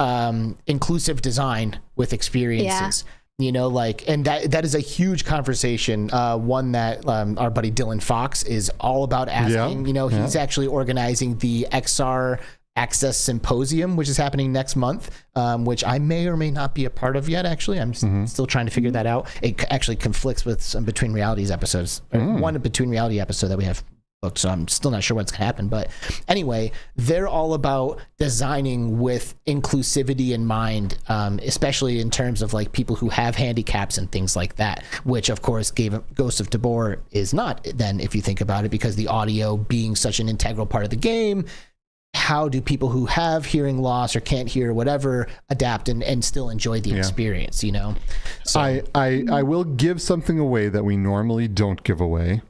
inclusive design with experiences. Yeah. And that is a huge conversation, one that our buddy Dylan Fox is all about asking. He's actually organizing the XR Access Symposium, which is happening next month, which I may or may not be a part of yet. Actually, I'm still trying to figure that out. It actually conflicts with some Between Realities episodes, one Between Reality episode that we have booked, so I'm still not sure what's going to happen. But anyway, they're all about designing with inclusivity in mind, especially in terms of like people who have handicaps and things like that, which of course Ghost of Tabor is not then, if you think about it, because the audio being such an integral part of the game. How do people who have hearing loss or can't hear or whatever adapt and still enjoy the experience, you know? So I will give something away that we normally don't give away.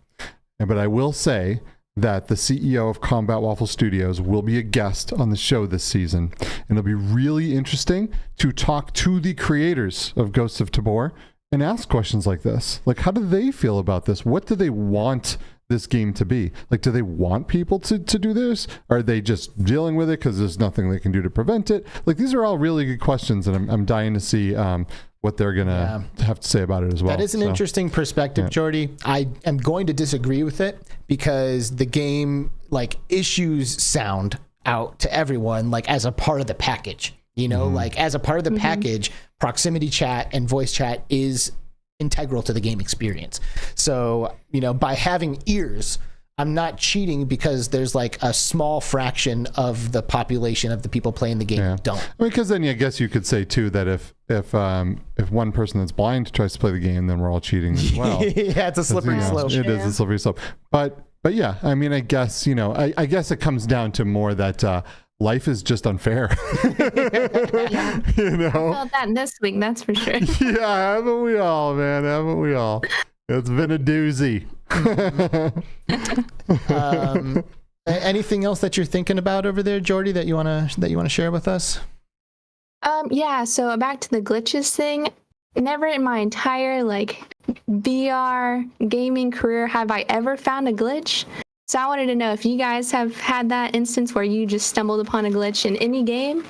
But I will say that the CEO of Combat Waffle Studios will be a guest on the show this season. And it'll be really interesting to talk to the creators of Ghosts of Tabor and ask questions like this. Like, how do they feel about this? What do they want this game to be? Like, do they want people to do this? Are they just dealing with it because there's nothing they can do to prevent it? Like, these are all really good questions, and I'm dying to see what they're gonna have to say about it as well. That is an interesting perspective, Jordy. I am going to disagree with it because the game like issues sound out to everyone like as a part of the package. You know, like as a part of the package, proximity chat and voice chat is integral to the game experience. So, you know, by having ears, I'm not cheating because there's like a small fraction of the population of the people playing the game who don't. I mean, because then I guess you could say too that if one person that's blind tries to play the game, then we're all cheating as well. Yeah, it's a slippery slope. It is a slippery slope. But yeah, I mean, I guess, you know, I guess it comes down to more that life is just unfair. You know? I felt that this week, that's for sure. Yeah, haven't we all, man? Haven't we all? It's been a doozy. Anything else that you're thinking about over there, Jordy, that you wanna share with us? Yeah, so back to the glitches thing. Never in my entire like VR gaming career have I ever found a glitch. So I wanted to know if you guys have had that instance where you just stumbled upon a glitch in any game,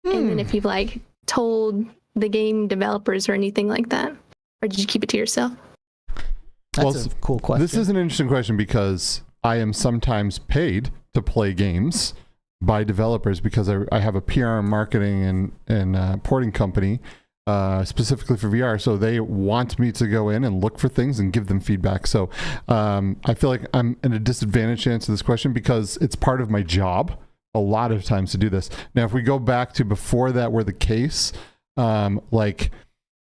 and then if you've like told the game developers or anything like that, or did you keep it to yourself? That's a cool question. This is an interesting question because I am sometimes paid to play games by developers because I have a PR and marketing and porting company specifically for VR. So they want me to go in and look for things and give them feedback. So I feel like I'm in a disadvantage to answer this question because it's part of my job a lot of times to do this. Now, if we go back to before that were the case, but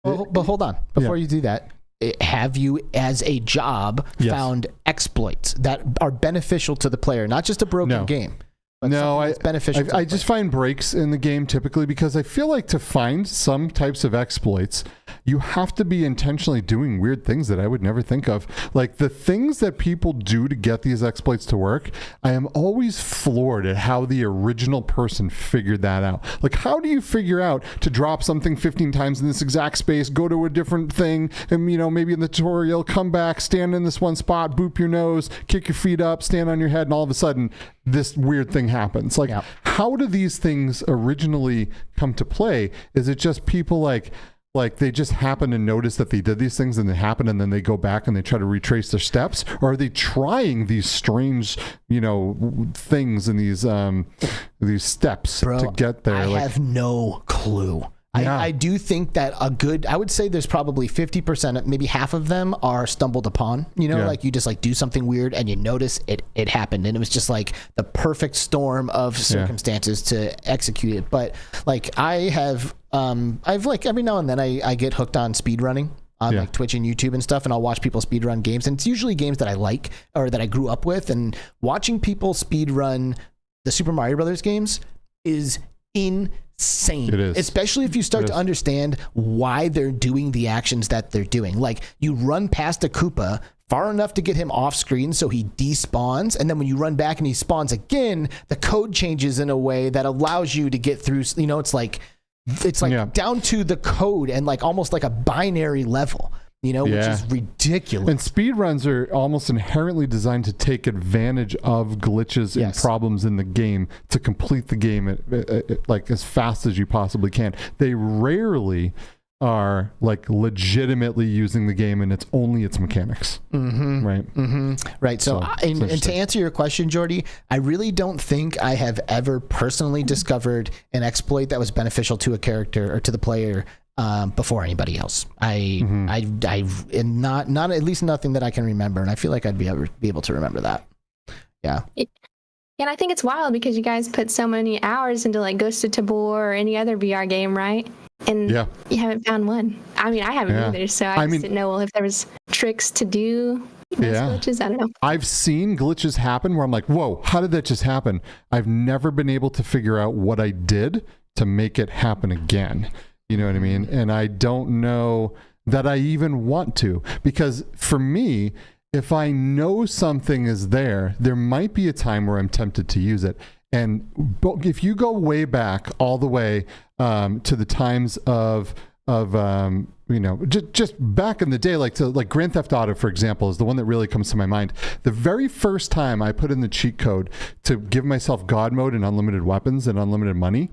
hold on. Before you do that, have you as a job found exploits that are beneficial to the player, not just a broken game? No, I just find breaks in the game typically because I feel like to find some types of exploits, you have to be intentionally doing weird things that I would never think of. Like the things that people do to get these exploits to work, I am always floored at how the original person figured that out. Like, how do you figure out to drop something 15 times in this exact space, go to a different thing, and, you know, maybe in the tutorial, come back, stand in this one spot, boop your nose, kick your feet up, stand on your head, and all of a sudden, this weird thing happens. Like, how do these things originally come to play? Is it just people like they just happen to notice that they did these things and they happen and then they go back and they try to retrace their steps? Or are they trying these strange, you know, things and these steps to get there? I have no clue. I do think that I would say there's probably 50%, maybe half of them are stumbled upon, you know, like you just like do something weird and you notice it happened. And it was just like the perfect storm of circumstances to execute it. But like I've like every now and then I get hooked on speedrunning on like Twitch and YouTube and stuff, and I'll watch people speedrun games. And it's usually games that I like or that I grew up with. And watching people speedrun the Super Mario Brothers games is insane. It is. Especially if you start to understand why they're doing the actions that they're doing. Like you run past a Koopa far enough to get him off screen so he despawns, and then when you run back and he spawns again, the code changes in a way that allows you to get through, you know, it's like down to the code and like almost like a binary level, you know, which is ridiculous. And speedruns are almost inherently designed to take advantage of glitches and problems in the game to complete the game like as fast as you possibly can. They rarely are like legitimately using the game and it's only its mechanics. Right. So and to answer your question, Jordy, I really don't think I have ever personally discovered an exploit that was beneficial to a character or to the player before anybody else. I not at least nothing that I can remember, and I feel like I'd be able to remember that. Yeah. And I think it's wild because you guys put so many hours into like Ghost of Tabor or any other VR game, right? And you haven't found one. I mean, I haven't either, so I just didn't know if there was tricks to do those glitches. I don't know. I've seen glitches happen where I'm like, whoa, how did that just happen? I've never been able to figure out what I did to make it happen again. You know what I mean? And I don't know that I even want to, because for me, if I know something is there, there might be a time where I'm tempted to use it. And if you go way back, all the way to the times of you know, just back in the day, like Grand Theft Auto, for example, is the one that really comes to my mind. The very first time I put in the cheat code to give myself God mode and unlimited weapons and unlimited money,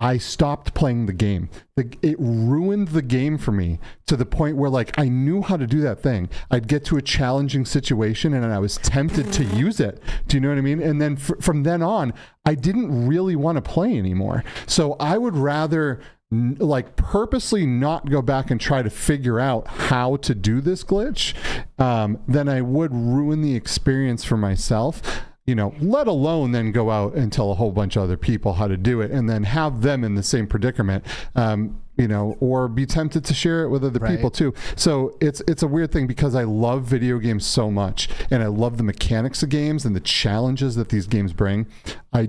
I stopped playing the game. It ruined the game for me to the point where, like, I knew how to do that thing. I'd get to a challenging situation and I was tempted to use it. Do you know what I mean? And then from then on, I didn't really want to play anymore. So I would rather like purposely not go back and try to figure out how to do this glitch than I would ruin the experience for myself. You know, let alone then go out and tell a whole bunch of other people how to do it and then have them in the same predicament, you know, or be tempted to share it with other people too. So it's a weird thing because I love video games so much and I love the mechanics of games and the challenges that these games bring. I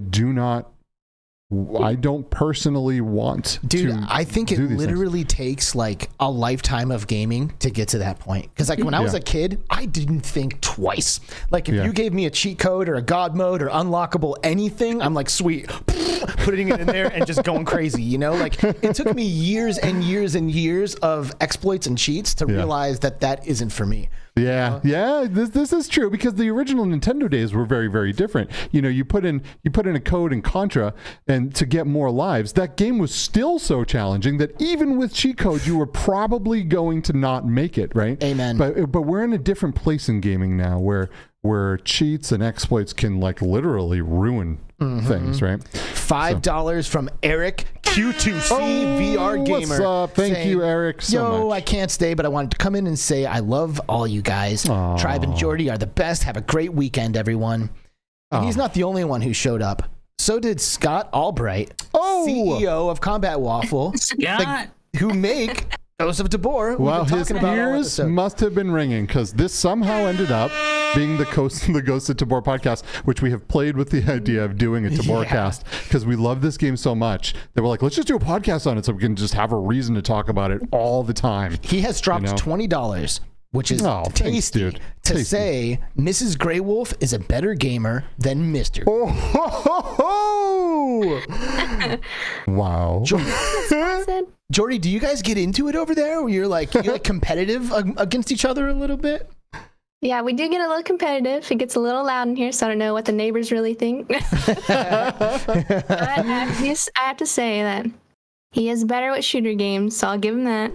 don't personally want to. I think it literally takes like a lifetime of gaming to get to that point. Because like when I was a kid, I didn't think twice. Like if you gave me a cheat code or a God mode or unlockable anything, I'm like, sweet, putting it in there and just going crazy. You know, like it took me years and years and years of exploits and cheats to realize that isn't for me. This is true because the original Nintendo days were very, very different. You know, you put in a code in Contra and to get more lives, that game was still so challenging that even with cheat codes, you were probably going to not make it, right? Amen. But we're in a different place in gaming now where cheats and exploits can like literally ruin things, right? $5 from Eric, Q2C VR Gamer. What's up? Thank you, Eric, so much. I can't stay, but I wanted to come in and say I love all you guys. Tribe and Jordy are the best. Have a great weekend, everyone. And he's not the only one who showed up. So did Scott Albright, CEO of Combat Waffle, who make Ghost of Tabor. Well, his ears must have been ringing because this somehow ended up being the Ghost of Tabor podcast, which we have played with the idea of doing a Tabor cast because we love this game so much that we're like, let's just do a podcast on it so we can just have a reason to talk about it all the time. He has dropped $20, which is tasty, to say Mrs. Greywolf is a better gamer than Mr. Wow. Jordy, do you guys get into it over there where you're like competitive against each other a little bit? Yeah, we do get a little competitive. It gets a little loud in here, so I don't know what the neighbors really think. But I have to say that he is better with shooter games, so I'll give him that.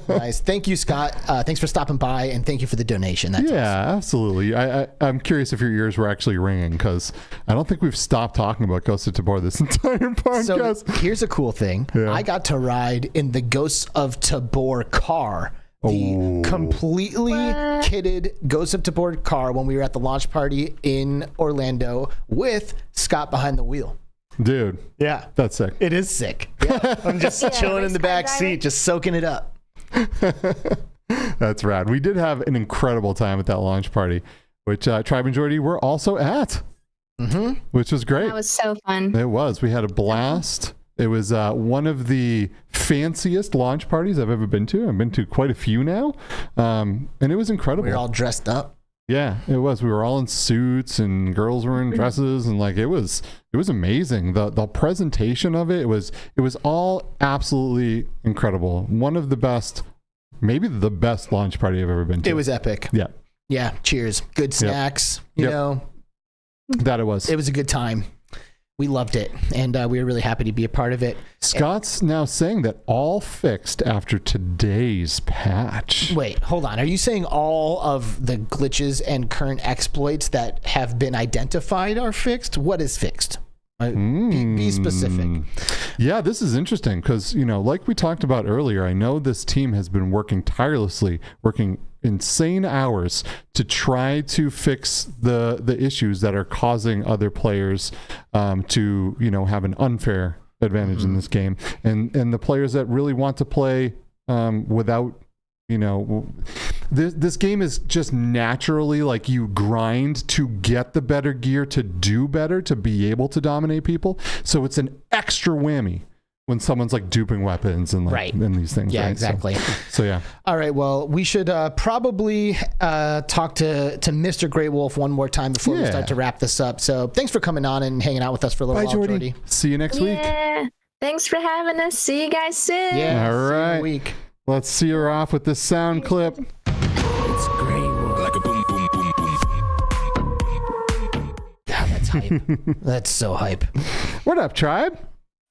Nice. Thank you, Scott. Thanks for stopping by, and thank you for the donation. That's awesome. Absolutely. I'm curious if your ears were actually ringing, because I don't think we've stopped talking about Ghost of Tabor this entire podcast. So here's a cool thing. I got to ride in the Ghosts of Tabor car. The completely kitted Ghost of Tabor car when we were at the launch party in Orlando with Scott behind the wheel. Dude. Yeah. That's sick. It is sick. Yeah. I'm just chilling in the back seat, just soaking it up. That's rad. We did have an incredible time at that launch party, which Tribe and Jordy were also at, which was great. That was so fun. It was. We had a blast. It was one of the fanciest launch parties I've ever been to. I've been to quite a few now. And it was incredible. We were all dressed up. Yeah, it was. We were all in suits and girls were in dresses and like it was amazing. The presentation of it was all absolutely incredible. One of the best, maybe the best launch party I've ever been to. It was epic. Yeah. Yeah, cheers. Good snacks, you know. That it was. It was a good time. We loved it, and we were really happy to be a part of it. Scott's now saying that all fixed after today's patch. Wait, hold on. Are you saying all of the glitches and current exploits that have been identified are fixed? What is fixed? Be specific. Yeah, this is interesting because, like we talked about earlier, I know this team has been working tirelessly, working insane hours to try to fix the issues that are causing other players to, have an unfair advantage in this game. And the players that really want to play without, this game is just naturally like you grind to get the better gear, to do better, to be able to dominate people. So it's an extra whammy when someone's like duping weapons and and these things. Yeah, right? exactly. So yeah. All right. Well, we should probably talk to Mr. Greywolf one more time before we start to wrap this up. So thanks for coming on and hanging out with us for a little while, Jordy. See you next week. Yeah. Thanks for having us. See you guys soon. Yeah. All right. See you in a week. Let's see her off with this sound clip. It's Greywolf. Like a boom, boom, boom, boom. God, that's hype. That's so hype. What up, Tribe?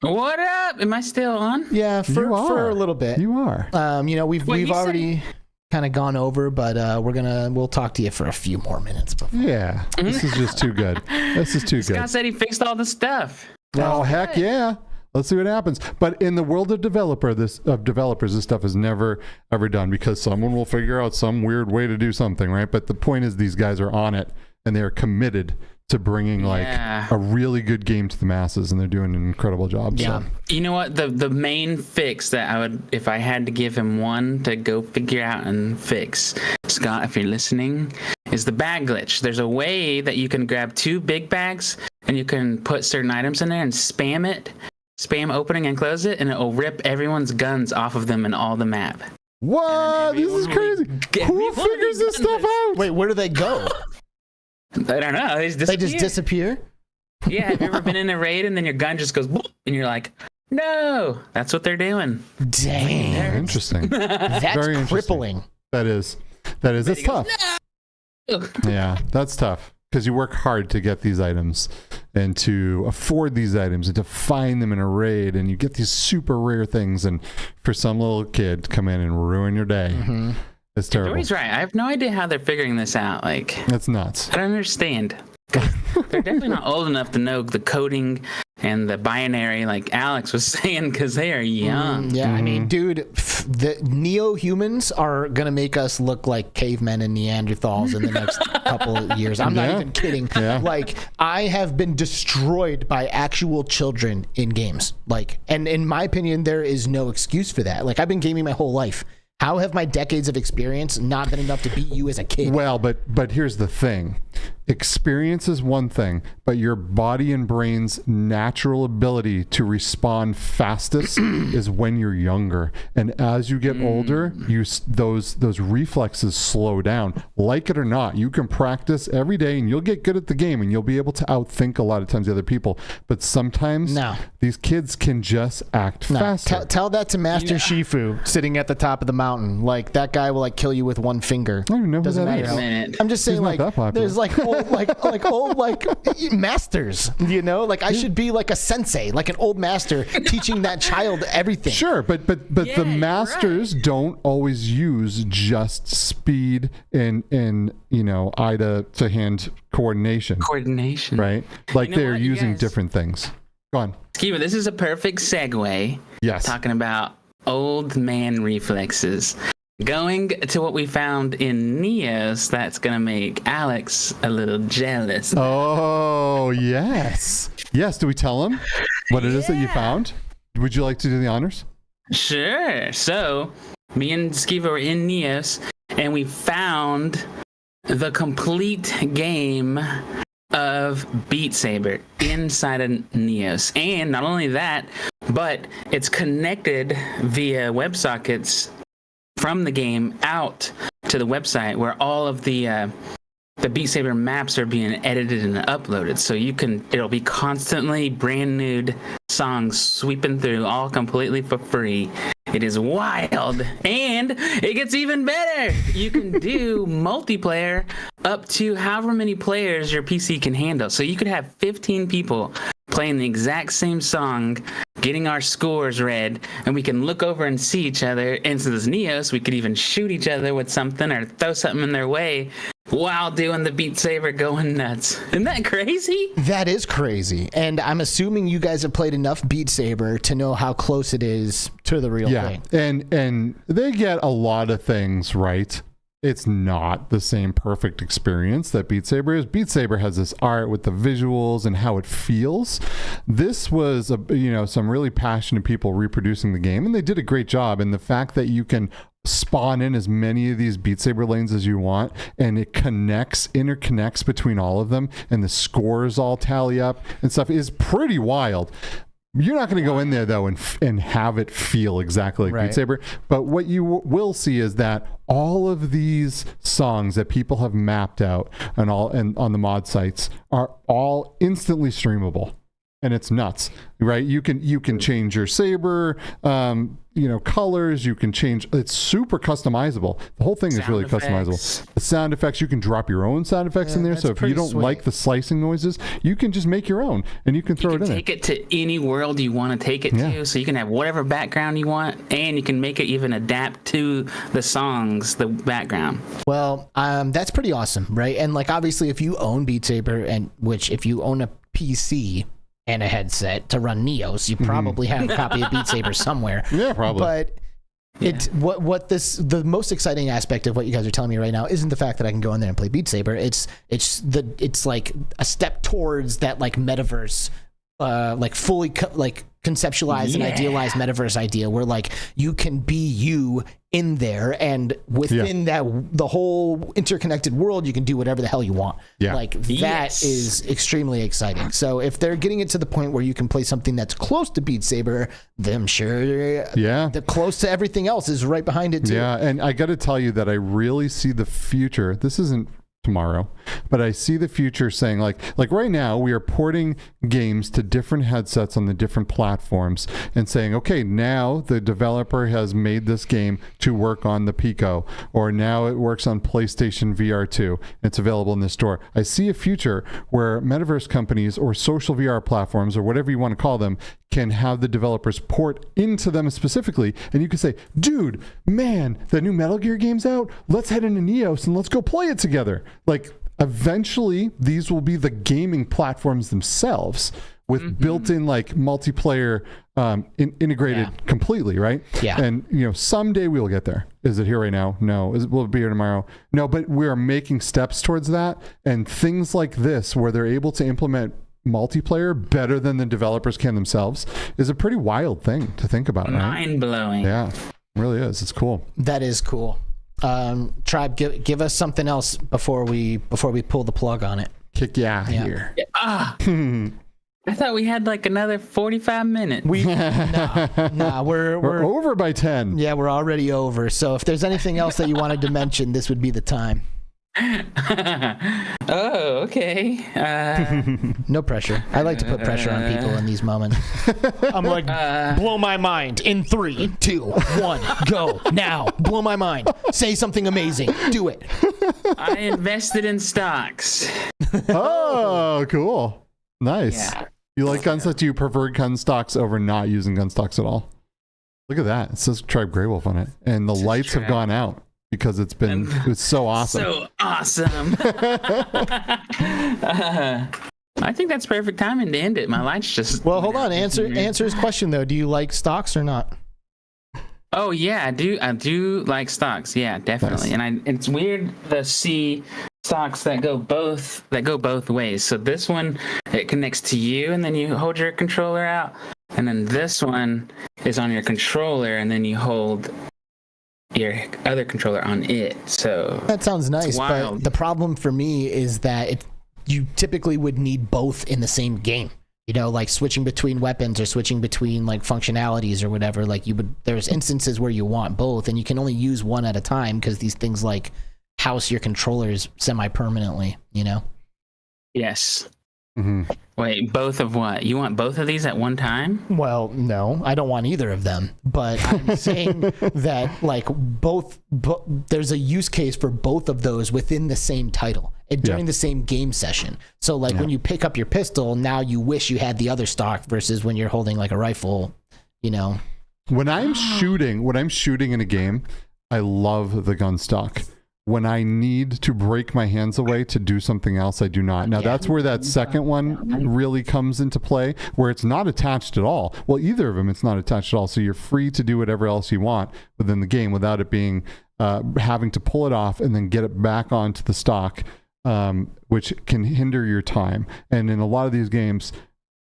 What up? Am I still on? Yeah, for a little bit. You are. We've already kind of gone over, but we'll talk to you for a few more minutes before. Yeah, this is just too good. This is too good. Scott said he fixed all the stuff. Oh, heck yeah. Let's see what happens. But in the world of developers, this stuff is never, ever done because someone will figure out some weird way to do something, right? But the point is these guys are on it, and they're committed to bringing a really good game to the masses, and they're doing an incredible job. Yeah. So. You know what? The main fix that I would, if I had to give him one to go figure out and fix, Scott, if you're listening, is the bag glitch. There's a way that you can grab 2 big bags, and you can put certain items in there and spam it. Spam opening and close it, and it will rip everyone's guns off of them in all the map. What? This is crazy. Who figures this stuff out? Wait, where do they go? I don't know. They just disappear? Yeah, have you ever been in a raid and then your gun just goes boop, and you're like, no, that's what they're doing. Dang. Interesting. That's Very crippling. That is. It's tough. No! Yeah, that's tough because you work hard to get these items and to afford these items and to find them in a raid, and you get these super rare things, and for some little kid to come in and ruin your day. Mm-hmm. It's terrible. Joey's right. I have no idea how they're figuring this out. That's nuts. I don't understand. They're definitely not old enough to know the coding and the binary like Alex was saying because they are young. I mean, dude, the neo-humans are going to make us look like cavemen and Neanderthals in the next couple of years. I'm not even kidding. Yeah. I have been destroyed by actual children in games. And in my opinion, there is no excuse for that. I've been gaming my whole life. How have my decades of experience not been enough to beat you as a kid? Well, but here's the thing. Experience is one thing, but your body and brain's natural ability to respond fastest is when you're younger. And as you get older, those reflexes slow down. Like it or not, you can practice every day and you'll get good at the game and you'll be able to outthink a lot of times the other people. But sometimes these kids can just act faster. Tell that to Master Shifu sitting at the top of the mountain. That guy will kill you with one finger. I don't even know Doesn't who matter. that is. I'm just saying there's old masters, I should be like a sensei, like an old master teaching that child everything. Sure, but the masters don't always use just speed and eye to hand coordination. Right? They're using different things. Go on. Skiba, this is a perfect segue. Yes. Talking about old man reflexes. Going to what we found in Neos, that's going to make Alex a little jealous. Oh, yes. Yes, do we tell him what it is that you found? Would you like to do the honors? Sure. So, me and Skiva were in Neos, and we found the complete game of Beat Saber inside of Neos. And not only that, but it's connected via WebSockets from the game out to the website where all of the Beat Saber maps are being edited and uploaded. So it'll be constantly brand new songs sweeping through, all completely for free. It is wild, and it gets even better. You can do multiplayer up to however many players your PC can handle. So you could have 15 people playing the exact same song getting our scores read, and we can look over and see each other. And so as Neos, we could even shoot each other with something or throw something in their way while doing the Beat Saber going nuts. Isn't that crazy? That is crazy. And I'm assuming you guys have played enough Beat Saber to know how close it is to the real thing. And they get a lot of things right. It's not the same perfect experience that Beat Saber is. Beat Saber has this art with the visuals and how it feels. This was, some really passionate people reproducing the game, and they did a great job. And the fact that you can spawn in as many of these Beat Saber lanes as you want, and it interconnects between all of them, and the scores all tally up and stuff is pretty wild. You're not going to go in there though and have it feel exactly like Beat Saber, but what you will see is that all of these songs that people have mapped out and on the mod sites are all instantly streamable, and it's nuts, right? You can change your saber, colors. You can change. It's super customizable. The whole thing is really customizable. The sound effects, you can drop your own sound effects in there. So if you don't like the slicing noises, you can just make your own, and you can throw it in there. Take it to any world you want to take it to. So you can have whatever background you want, and you can make it even adapt to the songs, the background. Well, that's pretty awesome, right? And like obviously, if you own Beat Saber, if you own a PC and a headset to run Neos, you probably have a copy of Beat Saber somewhere. Yeah, probably. But the most exciting aspect of what you guys are telling me right now isn't the fact that I can go in there and play Beat Saber. It's like a step towards that like metaverse, fully conceptualized and idealized metaverse idea where like you can be you in there, and within the whole interconnected world, you can do whatever the hell you want. That is extremely exciting. So if they're getting it to the point where you can play something that's close to Beat Saber, then I'm sure the close to everything else is right behind it too. Yeah, and I got to tell you that I really see the future. This isn't tomorrow, but I see the future saying like right now we are porting games to different headsets on the different platforms and saying, okay, now the developer has made this game to work on the Pico, or now it works on PlayStation VR 2. It's available in the store. I see a future where metaverse companies or social VR platforms or whatever you want to call them can have the developers port into them specifically, and you can say, dude, man, the new Metal Gear game's out, let's head into Neos and let's go play it together. Like eventually these will be the gaming platforms themselves with built-in like multiplayer integrated completely, right? And someday we'll get there. Is it here right now? No. Will it be here tomorrow? No, but we are making steps towards that, and things like this where they're able to implement multiplayer better than the developers can themselves is a pretty wild thing to think about. Mind-blowing. Yeah, it really is. It's cool. That is cool. Tribe, give us something else before we pull the plug on it. Kick you out here. I thought we had like another 45 minutes. We're over by 10. Yeah, we're already over. So if there's anything else that you wanted to mention, this would be the time. Oh, okay. No pressure. I like to put pressure on people in these moments. I'm like, blow my mind in 3, 2, 1, go now. Blow my mind. Say something amazing. Do it. I invested in stocks. Oh, cool. Nice. Yeah. You like gun stocks? Do you prefer gun stocks over not using gun stocks at all? Look at that. It says Tribe Greywolf on it. And the lights have gone out because it's so awesome. So awesome. I think that's perfect timing to end it. My lights just... Well, hold on. Answer his question, though. Do you like stocks or not? Oh, yeah. I do like stocks. Yeah, definitely. Nice. And it's weird to see stocks that go both ways. So this one, it connects to you, and then you hold your controller out. And then this one is on your controller, and then you hold your other controller on it. So that sounds nice, but the problem for me is that you typically would need both in the same game. Like switching between weapons or switching between like functionalities or whatever. Like there's instances where you want both, and you can only use one at a time because these things like house your controllers semi-permanently. Yes. Wait, both of what? You want both of these at one time? Well, no, I don't want either of them. But I'm saying that like both there's a use case for both of those within the same title. during the same game session. So like when you pick up your pistol, now you wish you had the other stock versus when you're holding like a rifle, you know. When I'm shooting in a game, I love the gun stock. When I need to break my hands away to do something else, I do not. Now that's where that second one really comes into play, where it's not attached at all. Well, either of them, it's not attached at all. So you're free to do whatever else you want within the game without it being having to pull it off and then get it back onto the stock, which can hinder your time. And in a lot of these games,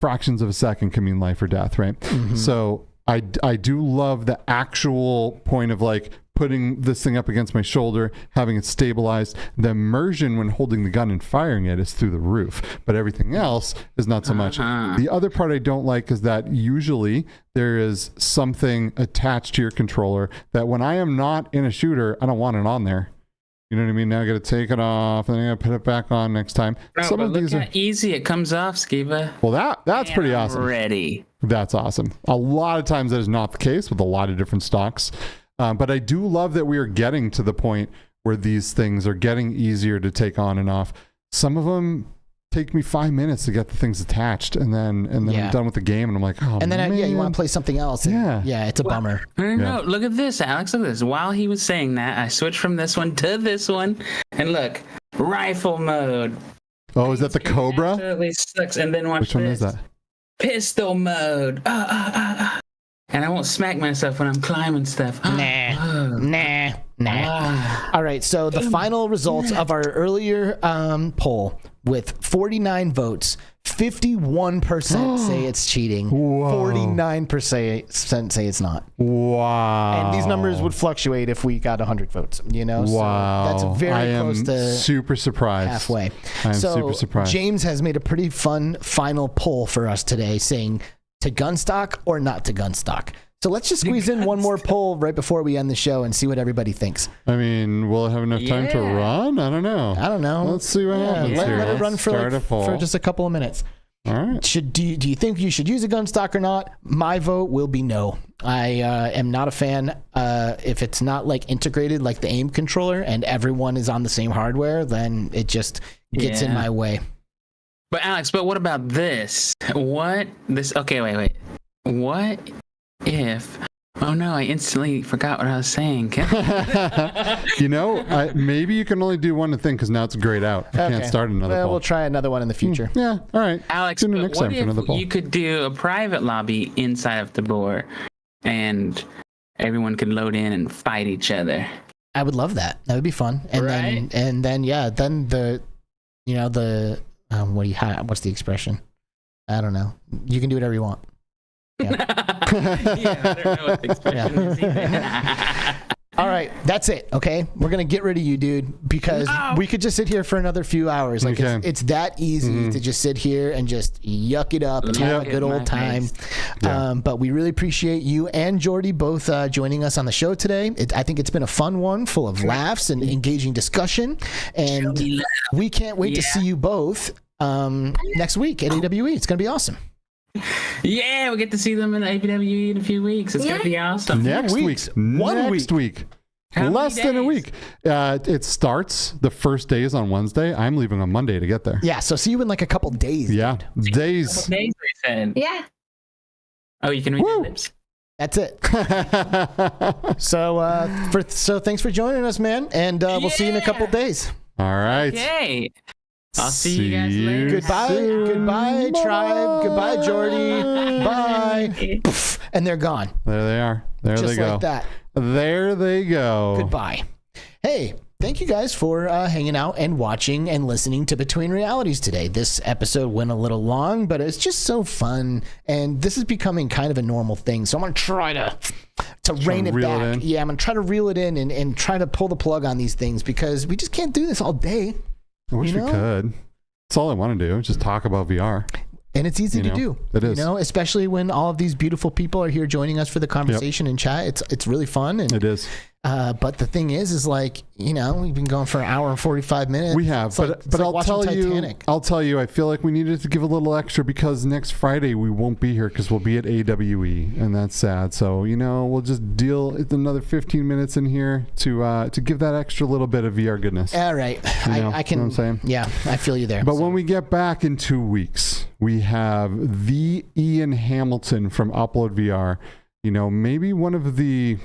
fractions of a second can mean life or death, right? So I do love the actual point of like putting this thing up against my shoulder, having it stabilized. The immersion when holding the gun and firing it is through the roof, but everything else is not so much. The other part I don't like is that usually there is something attached to your controller that when I am not in a shooter, I don't want it on there. You know what I mean? Now I got to take it off and then I got to put it back on next time. Some of these are easy. It comes off, Skiba. Well, that's pretty awesome. Ready. That's awesome. A lot of times that is not the case with a lot of different stocks. But I do love that we are getting to the point where these things are getting easier to take on and off. Some of them take me 5 minutes to get the things attached, and then I'm done with the game, and I'm like, oh, and then man. you want to play something else. And it's a bummer. No, look at this, Alex. Look at this. While he was saying that, I switched from this one to this one, and look, rifle mode. Oh, is that the Cobra? Absolutely sucks. And then watch Which one is that? Pistol mode. And I won't smack myself when I'm climbing stuff. Nah. All right, so the final results of our earlier poll with 49 votes, 51% say it's cheating. 49% say it's not. Wow. And these numbers would fluctuate if we got 100 votes, you know? Wow. So that's very close to super surprised. Halfway. I am super surprised. James has made a pretty fun final poll for us today saying to gun stock or not to gun stock. So let's just squeeze in one more poll right before we end the show and see what everybody thinks. I mean, will it have enough time to run? I don't know. Let's see what happens here. Let it run for just a couple of minutes. All right. Do you think you should use a gun stock or not? My vote will be no. I am not a fan. If it's not like integrated like the aim controller and everyone is on the same hardware, then it just gets in my way. But Alex, what about this? Okay, wait. What if... Oh no, I instantly forgot what I was saying. Maybe you can only do one thing because now it's grayed out. I can't start another poll. We'll try another one in the future. Yeah, all right. Alex, what if you could do a private lobby inside of the board and everyone could load in and fight each other? I would love that. That would be fun. And then what's the expression? I don't know. You can do whatever you want. Yeah. I don't know what the expression is either. All right, that's it. Okay, we're gonna get rid of you, dude, because we could just sit here for another few hours. Like it's that easy to just sit here and just yuck it up and have a good old time. But we really appreciate you and Jordy both joining us on the show today. I think it's been a fun one, full of laughs and engaging discussion. And we can't wait to see you both next week at AWWOOOOO. It's gonna be awesome. Yeah, we get to see them in AWWOOOOO in a few weeks. It's gonna be awesome. Next week. Less than a week. It starts, the first day is on Wednesday. I'm leaving on Monday to get there. Yeah, so see you in like a couple days. Yeah, days. Couple days, they said. Yeah. Oh, you can read the lips. That's it. So thanks for joining us, man, and we'll see you in a couple days. All right. Okay. I'll see you guys later. Goodbye, Tribe. Goodbye, Jordy. Bye. And they're gone. There they are. There Just they go. like that. There they go. Goodbye. Hey, thank you guys for hanging out and watching and listening to Between Realities today. This episode went a little long, but it's just so fun. And this is becoming kind of a normal thing. So I'm going to try to rein it back. Yeah, I'm going to try to reel it in and try to pull the plug on these things because we just can't do this all day. I wish we could. That's all I want to do. Just talk about VR. And it's easy to do. It is. Especially when all of these beautiful people are here joining us for the conversation and chat. It's really fun. And it is. But the thing is like, you know, we've been going for an hour and 45 minutes. We have, but I'll tell you, I feel like we needed to give a little extra because next Friday we won't be here because we'll be at AWE, and that's sad. So, you know, we'll just deal with another 15 minutes in here to give that extra little bit of VR goodness. All right. I can, you know what I'm saying? Yeah, I feel you there. But when we get back in 2 weeks, we have the Ian Hamilton from Upload VR, you know, maybe one of the,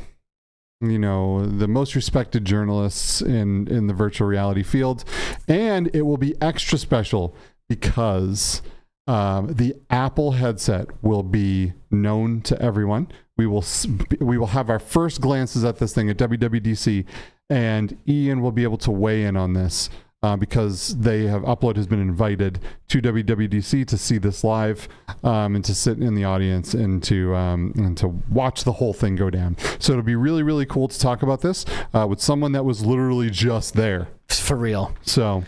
you know, the most respected journalists in the virtual reality field. And it will be extra special because the Apple headset will be known to everyone. We will have our first glances at this thing at WWDC, and Ian will be able to weigh in on this. Because Upload has been invited to WWDC to see this live, and to sit in the audience and to watch the whole thing go down. So it'll be really, really cool to talk about this with someone that was literally just there. For real. So,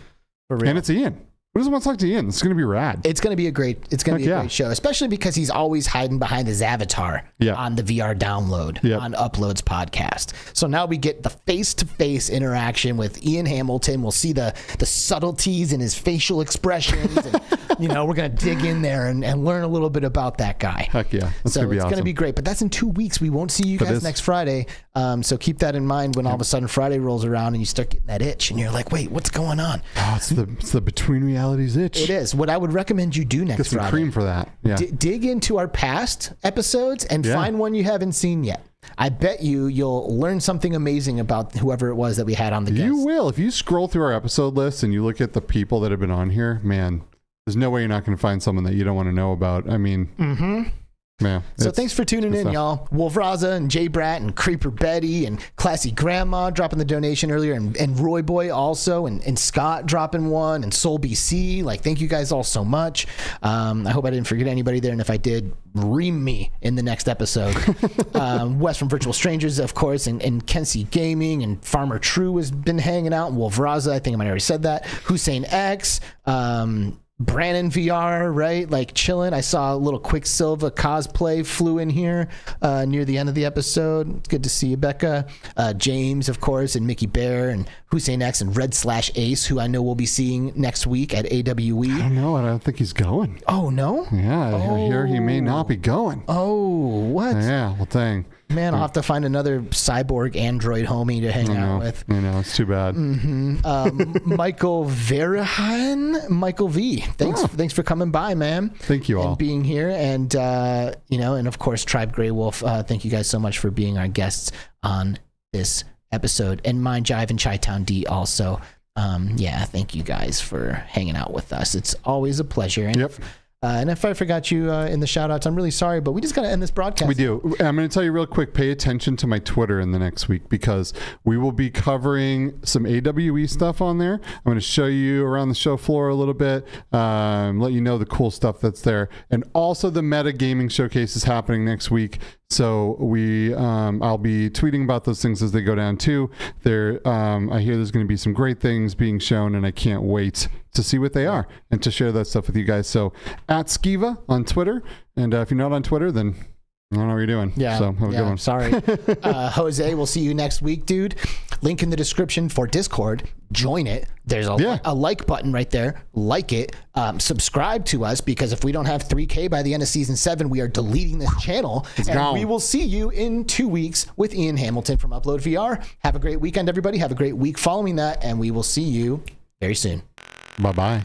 for real. And it's Ian. Who doesn't want to talk to Ian? It's going to be rad. It's going to be a great great show, especially because he's always hiding behind his avatar on the VR download on Upload's podcast. So now we get the face-to-face interaction with Ian Hamilton. We'll see the subtleties in his facial expressions. And, you know, we're going to dig in there and learn a little bit about that guy. Heck yeah. So it's going to be great. But that's in 2 weeks. We won't see you guys next Friday. So keep that in mind when all of a sudden Friday rolls around and you start getting that itch and you're like, wait, what's going on? Oh, it's the Between Realities itch. It is. What I would recommend you do next Get some Friday. cream for that. Yeah. Dig into our past episodes and find one you haven't seen yet. I bet you'll learn something amazing about whoever it was that we had on the guest. You will. If you scroll through our episode list and you look at the people that have been on here, man, there's no way you're not going to find someone that you don't want to know about. I mean, yeah. So thanks for tuning in, y'all. Wolfraza and Jay Brat and Creeper Betty and Classy Grandma dropping the donation earlier, and RoyBoy also, and Scott dropping one, and SoulBC. Like, thank you guys all so much. I hope I didn't forget anybody there, and if I did, ream me in the next episode. Wes from Virtual Strangers, of course, and Kenzie Gaming, and Farmer True has been hanging out, and Wolfraza, I think I might have already said that. Hussein X, Brandon VR, right? Like chilling. I saw a little Quicksilva cosplay flew in here near the end of the episode. It's good to see you, Becca. James, of course, and Mickyberr, and Hussein X, and Red/Ace, who I know we'll be seeing next week at AWE. I don't know. I don't think he's going. Oh, no? Yeah, I hear he may not be going. Oh, what? Yeah, well, dang. Man, I'll have to find another cyborg android homie to hang out with. I know, it's too bad. Michael Verahan, Michael V. Thanks for coming by, man. Thank you all. And being here. And, and of course, Tribe Greywolf. Thank you guys so much for being our guests on this episode. And Mind Jive and Chi-Town D also. Thank you guys for hanging out with us. It's always a pleasure. And and if I forgot you in the shout outs, I'm really sorry, but we just got to end this broadcast. We do. I'm going to tell you real quick, pay attention to my Twitter in the next week because we will be covering some AWE stuff on there. I'm going to show you around the show floor a little bit, let you know the cool stuff that's there. And also the Meta Gaming Showcase is happening next week. So I'll be tweeting about those things as they go down too. I hear there's going to be some great things being shown, and I can't wait to see what they are and to share that stuff with you guys. So at Skiva on Twitter, and if you're not on Twitter, then I don't know what you're doing. Yeah. So have a good one. Sorry. Jose, we'll see you next week, dude. Link in the description for Discord. Join it. There's a like button right there. Like it. Subscribe to us, because if we don't have 3K by the end of season 7, we are deleting this channel. We will see you in 2 weeks with Ian Hamilton from Upload VR. Have a great weekend, everybody. Have a great week following that, and we will see you very soon. Bye-bye.